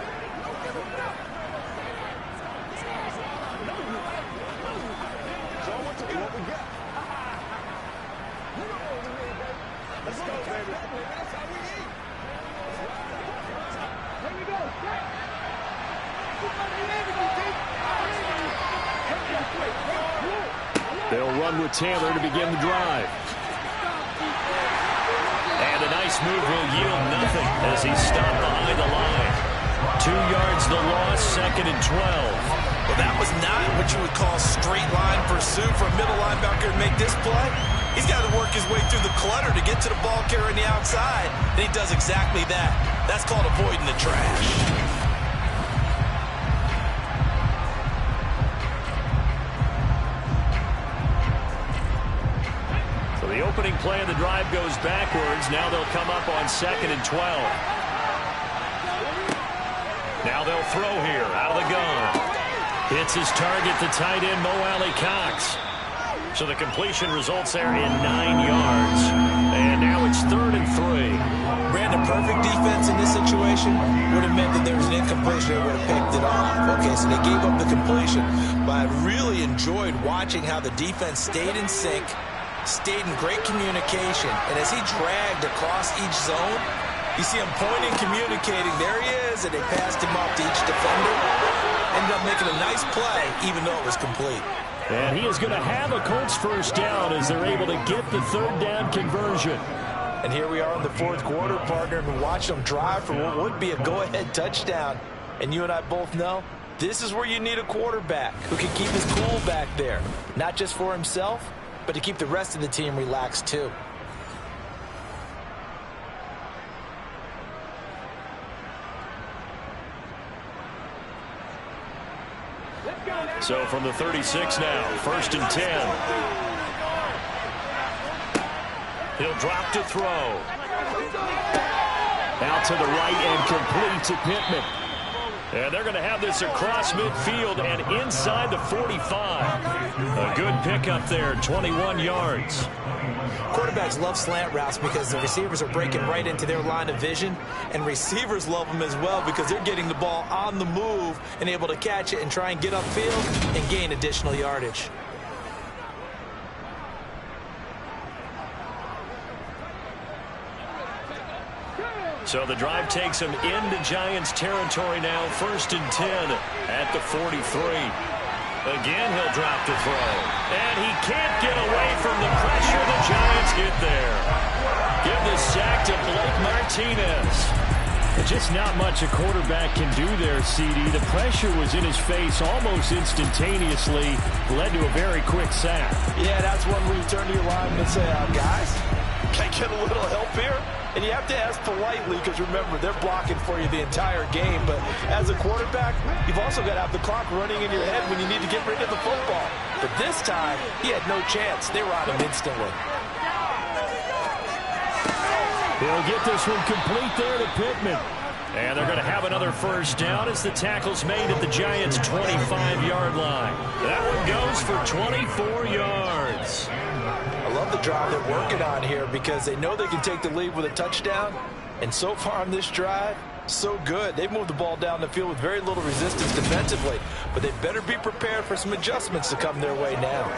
They'll run with Taylor to begin the drive. And a nice move will yield nothing as he's stopped behind the line. 2 yards the loss, second and 12. Well, that was not what you would call straight line pursuit for a middle linebacker to make this play. He's got to work his way through the clutter to get to the ball carrier on the outside. And he does exactly that. That's called avoiding the trash. The opening play of the drive goes backwards. Now they'll come up on second and 12. Now they'll throw here out of the gun. Hits his target, the tight end, Mo Alley-Cox. So the completion results there in 9 yards. And now it's third and 3. Brandon, perfect defense in this situation would have meant that there was an incompletion. They would have picked it off. Okay, so they gave up the completion. But I really enjoyed watching how the defense stayed in sync, stayed in great communication, and as he dragged across each zone, you see him pointing, communicating. There he is, and they passed him off to each defender. Ended up making a nice play, even though it was complete. And he is going to have a Colts first down as they're able to get the third down conversion. And here we are in the fourth quarter, partner, and watch them drive for what would be a go-ahead touchdown. And you and I both know this is where you need a quarterback who can keep his cool back there, not just for himself, but to keep the rest of the team relaxed too. So from the 36 now, first and 10. He'll drop to throw. Out to the right and complete to Pittman. And they're going to have this across midfield and inside the 45. A good pickup there, 21 yards. Quarterbacks love slant routes because the receivers are breaking right into their line of vision, and receivers love them as well because they're getting the ball on the move and able to catch it and try and get upfield and gain additional yardage. So the drive takes him into Giants territory now, first and 10 at the 43. Again, he'll drop to throw. And he can't get away from the pressure. The Giants get there. Give the sack to Blake Martinez. Just not much a quarterback can do there, CD. The pressure was in his face almost instantaneously. Led to a very quick sack. Yeah, that's one where you turn to your lineman and say, guys, can I get a little help here? And you have to ask politely because, remember, they're blocking for you the entire game. But as a quarterback, you've also got to have the clock running in your head when you need to get rid of the football. But this time, he had no chance. They were on him instantly. He'll get this one complete there to Pittman. And they're going to have another first down as the tackle's made at the Giants' 25-yard line. That one goes for 24 yards. I love the drive they're working on here because they know they can take the lead with a touchdown. And so far on this drive, so good. They've moved the ball down the field with very little resistance defensively. But they better be prepared for some adjustments to come their way now.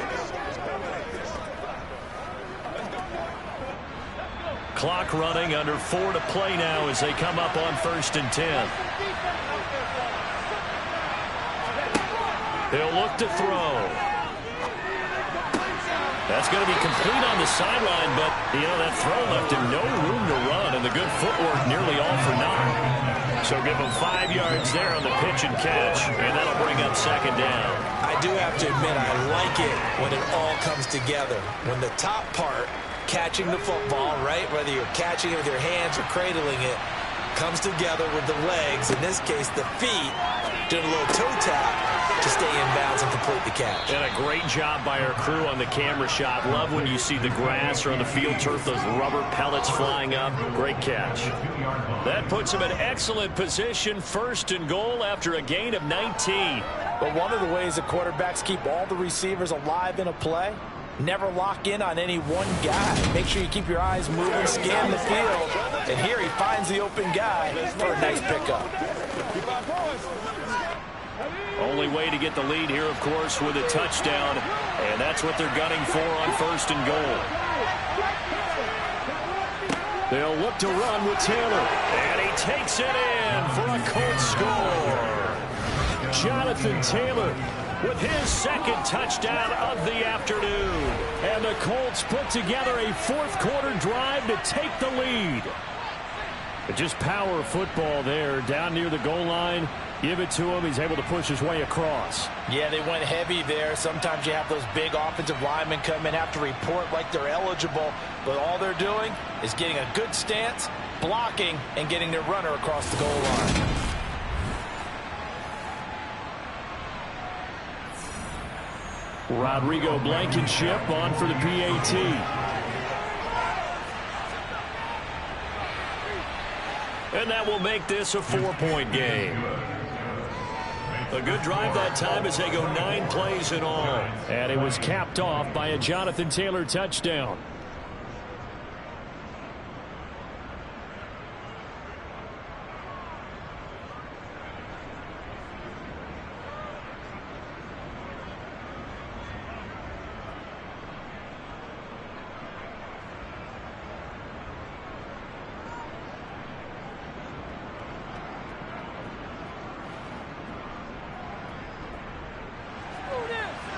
Clock running, under 4 to play now as they come up on 1st and 10. He'll look to throw. That's going to be complete on the sideline, but, that throw left him no room to run, and the good footwork nearly all for naught. So give him 5 yards there on the pitch and catch, and that'll bring up 2nd down. I do have to admit, I like it when it all comes together. When the top part, catching the football, right, whether you're catching it with your hands or cradling it, comes together with the legs, in this case the feet, doing a little toe tap to stay in bounds and complete the catch. And a great job by our crew on the camera shot. Love when you see the grass or on the field turf, those rubber pellets flying up. Great catch. That puts him in excellent position, 1st and goal after a gain of 19. But one of the ways that quarterbacks keep all the receivers alive in a play, never lock in on any one guy. Make sure you keep your eyes moving, scan the field. And here he finds the open guy for a nice pickup. Only way to get the lead here, of course, with a touchdown. And that's what they're gunning for on 1st and goal. They'll look to run with Taylor. And he takes it in for a Colts score. Jonathan Taylor with his 2nd touchdown of the afternoon. And the Colts put together a 4th-quarter drive to take the lead. But just power football there, down near the goal line. Give it to him. He's able to push his way across. Yeah, they went heavy there. Sometimes you have those big offensive linemen come in, have to report like they're eligible. But all they're doing is getting a good stance, blocking, and getting their runner across the goal line. Rodrigo Blankenship on for the PAT. And that will make this a 4-point game. A good drive that time as they go 9 plays in all. And it was capped off by a Jonathan Taylor touchdown.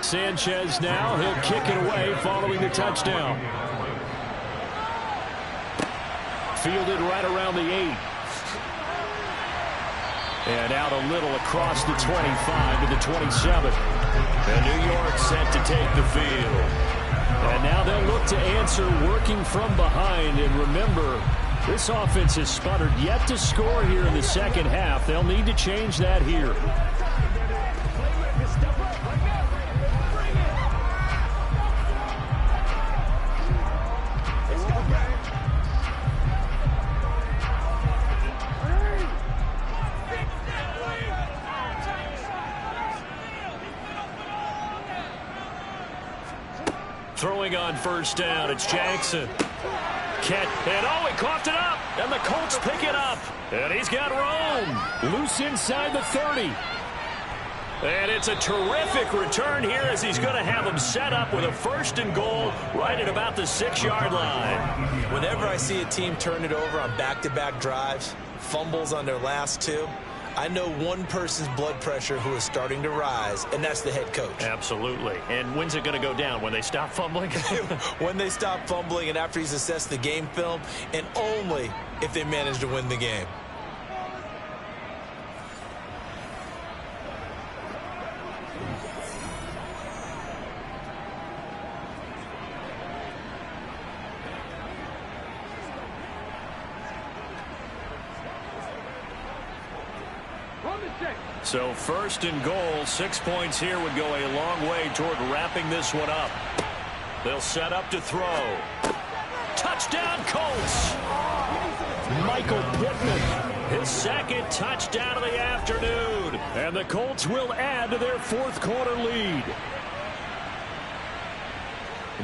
Sanchez now, he'll kick it away following the touchdown. Fielded right around the 8. And out a little across the 25 to the 27. And New York set to take the field. And now they'll look to answer working from behind. And remember, this offense has sputtered yet to score here in the 2nd half. They'll need to change that here. Throwing on 1st down, it's Jackson. And he coughed it up, and the Colts pick it up. And he's got Rome loose inside the 30. And it's a terrific return here as he's going to have him set up with a 1st and goal right at about the 6-yard line. Whenever I see a team turn it over on back-to-back drives, fumbles on their last 2, I know one person's blood pressure who is starting to rise, and that's the head coach. Absolutely. And when's it going to go down? When they stop fumbling? When they stop fumbling and after he's assessed the game film, and only if they manage to win the game. So 1st and goal, 6 points here would go a long way toward wrapping this one up. They'll set up to throw. Touchdown, Colts! Michael Pittman. His second touchdown of the afternoon. And the Colts will add to their fourth quarter lead.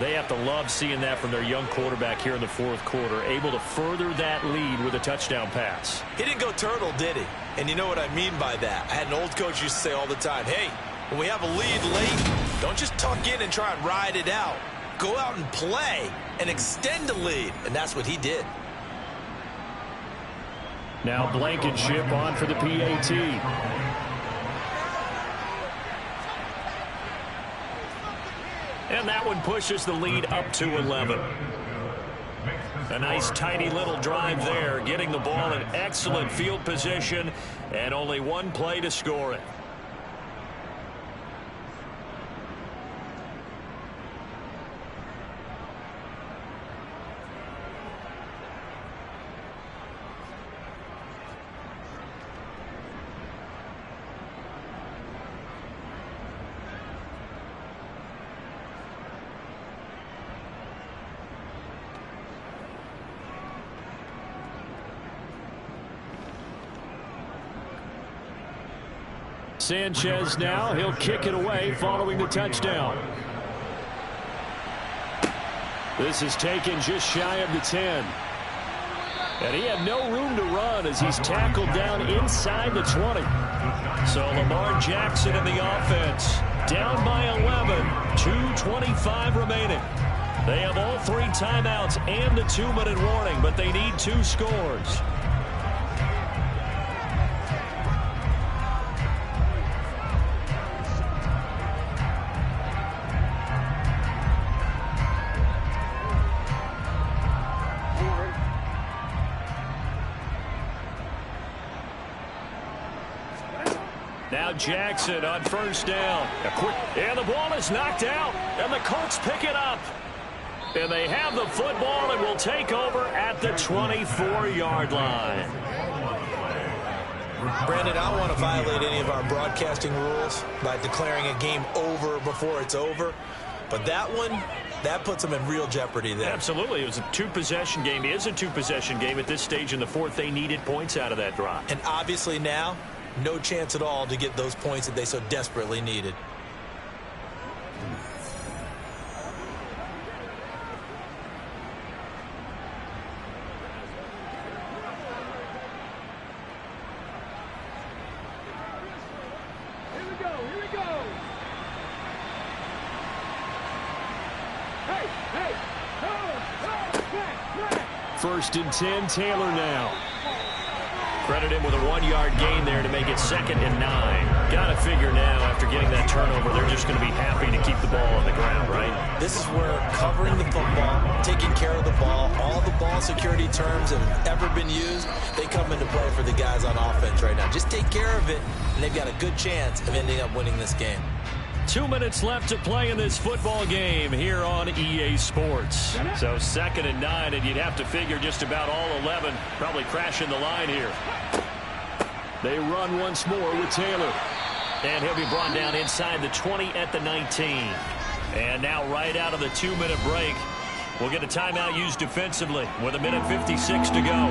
They have to love seeing that from their young quarterback here in the fourth quarter, able to further that lead with a touchdown pass. He didn't go turtle, did he? And you know what I mean by that. I had an old coach used to say all the time, hey, when we have a lead late, don't just tuck in and try and ride it out. Go out and play and extend the lead. And that's what he did. Now Blankenship on for the PAT. And that one pushes the lead up to 11. A nice tidy little drive there, getting the ball in excellent field position and only one play to score it. Sanchez now, he'll kick it away following the touchdown. This is taken just shy of the 10. And he had no room to run as he's tackled down inside the 20. So Lamar Jackson in the offense, down by 11, 2:25 remaining. They have all 3 timeouts and the 2-minute warning, but they need 2 scores. Now Jackson on first down. And the ball is knocked out. And the Colts pick it up. And they have the football and will take over at the 24-yard line. Brandon, I don't want to violate any of our broadcasting rules by declaring a game over before it's over. But that one, that puts them in real jeopardy there. Absolutely. It was a 2-possession game. It is a 2-possession game at this stage in the fourth. They needed points out of that drive. And obviously now, no chance at all to get those points that they so desperately needed. Here we go. Hey, First and 10, Taylor now. Credit him with a 1-yard gain there to make it 2nd and 9. Got to figure now, after getting that turnover, they're just going to be happy to keep the ball on the ground, right? This is where covering the football, taking care of the ball, all the ball security terms that have ever been used, they come into play for the guys on offense right now. Just take care of it, and they've got a good chance of ending up winning this game. 2 minutes left to play in this football game here on EA Sports. So 2nd and 9, and you'd have to figure just about all 11 probably crashing the line here. They run once more with Taylor. And he'll be brought down inside the 20 at the 19. And now right out of the 2-minute break, we'll get a timeout used defensively with 1:56 to go.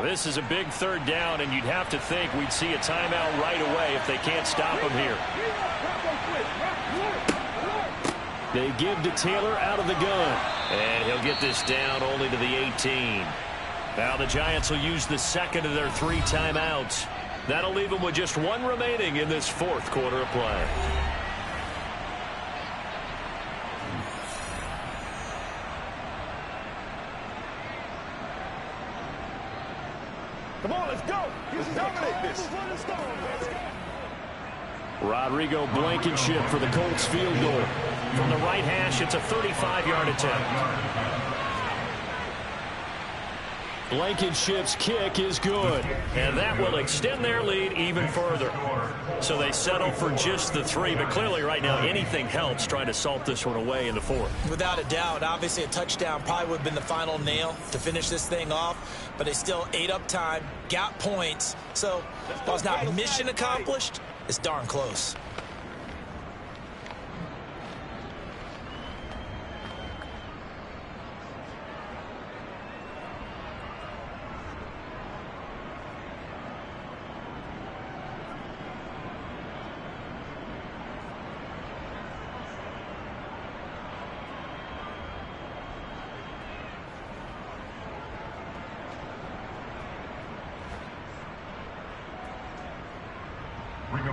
This is a big 3rd down, and you'd have to think we'd see a timeout right away if they can't stop him here. They give to Taylor out of the gun. And he'll get this down only to the 18. Now the Giants will use the 2nd of their 3 timeouts. That'll leave them with just 1 remaining in this 4th quarter of play. Come on, let's go. Let's dominate this. Rodrigo Blankenship for the Colts field goal. From the right hash, it's a 35-yard attempt. Blankenship's kick is good, and that will extend their lead even further. So they settle for just the 3, but clearly right now anything helps trying to salt this one away in the 4th. Without a doubt, obviously a touchdown probably would have been the final nail to finish this thing off, but they still ate up time, got points. So while it's not mission accomplished, it's darn close.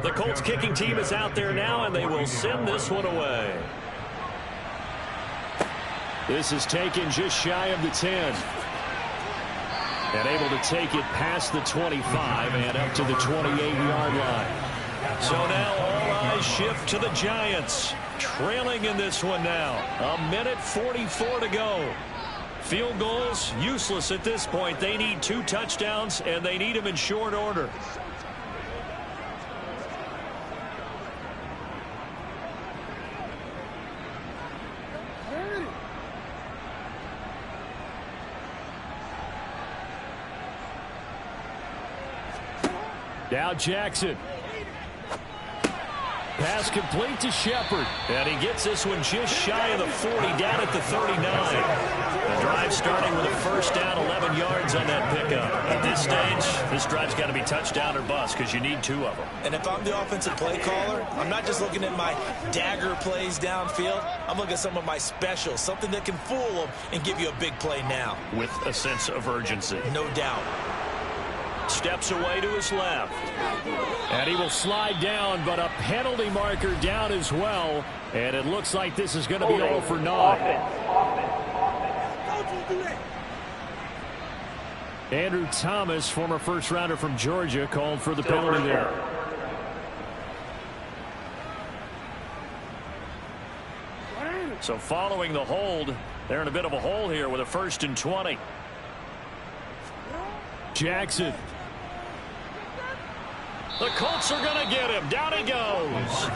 The Colts kicking team is out there now, and they will send this one away. This is taken just shy of the 10. And able to take it past the 25 and up to the 28-yard line. So now all eyes shift to the Giants. Trailing in this one now. 1:44 to go. Field goals, useless at this point. They need 2 touchdowns, and they need them in short order. Now Jackson. Pass complete to Shepard. And he gets this one just shy of the 40, down at the 39. The drive starting with a first down, 11 yards on that pickup. At this stage, this drive's got to be touchdown or bust because you need 2 of them. And if I'm the offensive play caller, I'm not just looking at my dagger plays downfield. I'm looking at some of my specials, something that can fool them and give you a big play now. With a sense of urgency. No doubt. Steps away to his left. And he will slide down, but a penalty marker down as well. And it looks like this is going to be all for naught. Andrew Thomas, former first-rounder from Georgia, called for the penalty there. So following the hold, they're in a bit of a hole here with a 1st and 20. Jackson. The Colts are going to get him. Down he goes.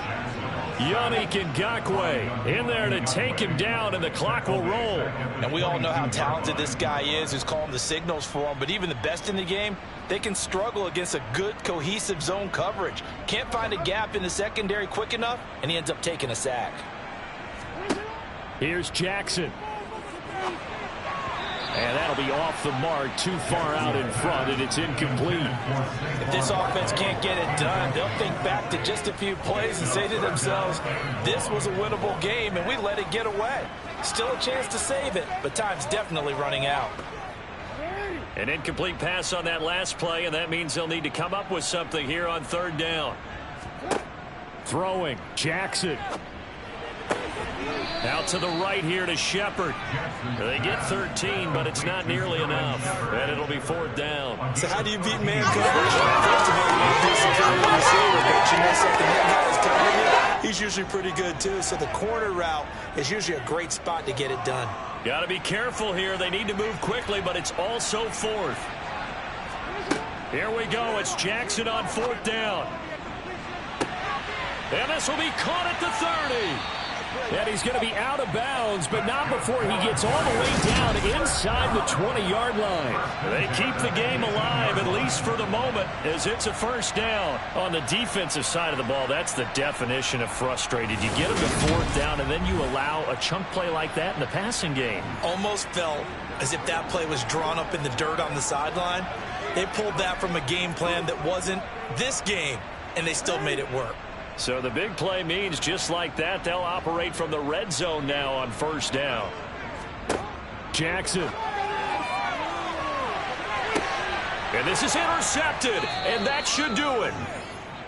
Yannick Ngakoue in there to take him down, and the clock will roll. And we all know how talented this guy is, who's calling the signals for him. But even the best in the game, they can struggle against a good, cohesive zone coverage. Can't find a gap in the secondary quick enough, and he ends up taking a sack. Here's Jackson. And that'll be off the mark, too far out in front, and it's incomplete. If this offense can't get it done, they'll think back to just a few plays and say to themselves, this was a winnable game, and we let it get away. Still a chance to save it, but time's definitely running out. An incomplete pass on that last play, and that means they'll need to come up with something here on 3rd down. Throwing, Jackson. Out to the right here to Shepard. They get 13, but it's not nearly enough. And it'll be 4th down. So how do you beat man coverage? First of all, you want to do some kind of receiver, but you know something, that guy's covering you. He's usually pretty good, too. So the corner route is usually a great spot to get it done. Got to be careful here. They need to move quickly, but it's also 4th. Here we go. It's Jackson on 4th down. And this will be caught at the 30. And he's going to be out of bounds, but not before he gets all the way down inside the 20-yard line. They keep the game alive, at least for the moment, as it's a 1st down. On the defensive side of the ball, that's the definition of frustrated. You get them to 4th down, and then you allow a chunk play like that in the passing game. Almost felt as if that play was drawn up in the dirt on the sideline. They pulled that from a game plan that wasn't this game, and they still made it work. So the big play means just like that, they'll operate from the red zone now on 1st down. Jackson. And this is intercepted, and that should do it.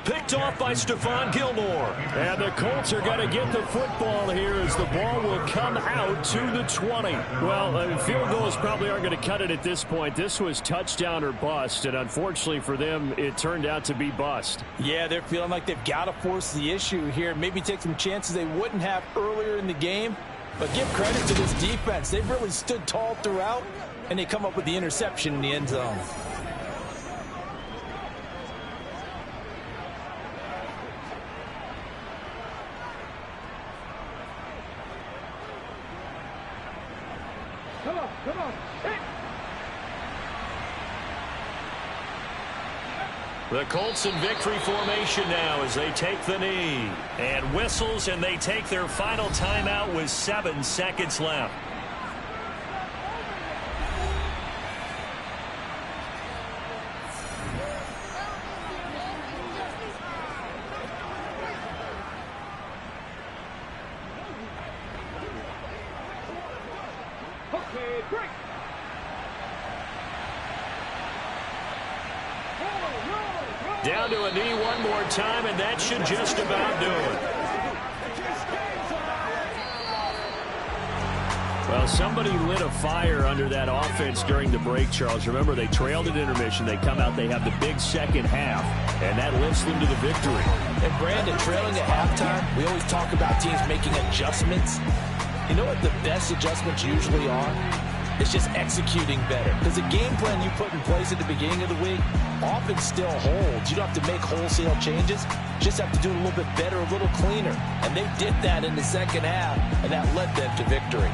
Picked off by Stephon Gilmore. And the Colts are going to get the football here as the ball will come out to the 20. Well, field goals probably aren't going to cut it at this point. This was touchdown or bust, and unfortunately for them, it turned out to be bust. Yeah, they're feeling like they've got to force the issue here. Maybe take some chances they wouldn't have earlier in the game. But give credit to this defense. They've really stood tall throughout, and they come up with the interception in the end zone. Come on. Hit. The Colts in victory formation now as they take the knee. And whistles, and they take their final timeout with 7 seconds left. Okay, break. Down to a knee one more time, and that should just about do it. Well, somebody lit a fire under that offense during the break, Charles. Remember, they trailed at intermission. They come out, they have the big second half, and that lifts them to the victory. And Brandon, trailing at halftime, we always talk about teams making adjustments. You know what the best adjustments usually are? It's just executing better. Because the game plan you put in place at the beginning of the week often still holds. You don't have to make wholesale changes. You just have to do it a little bit better, a little cleaner. And they did that in the second half, and that led them to victory.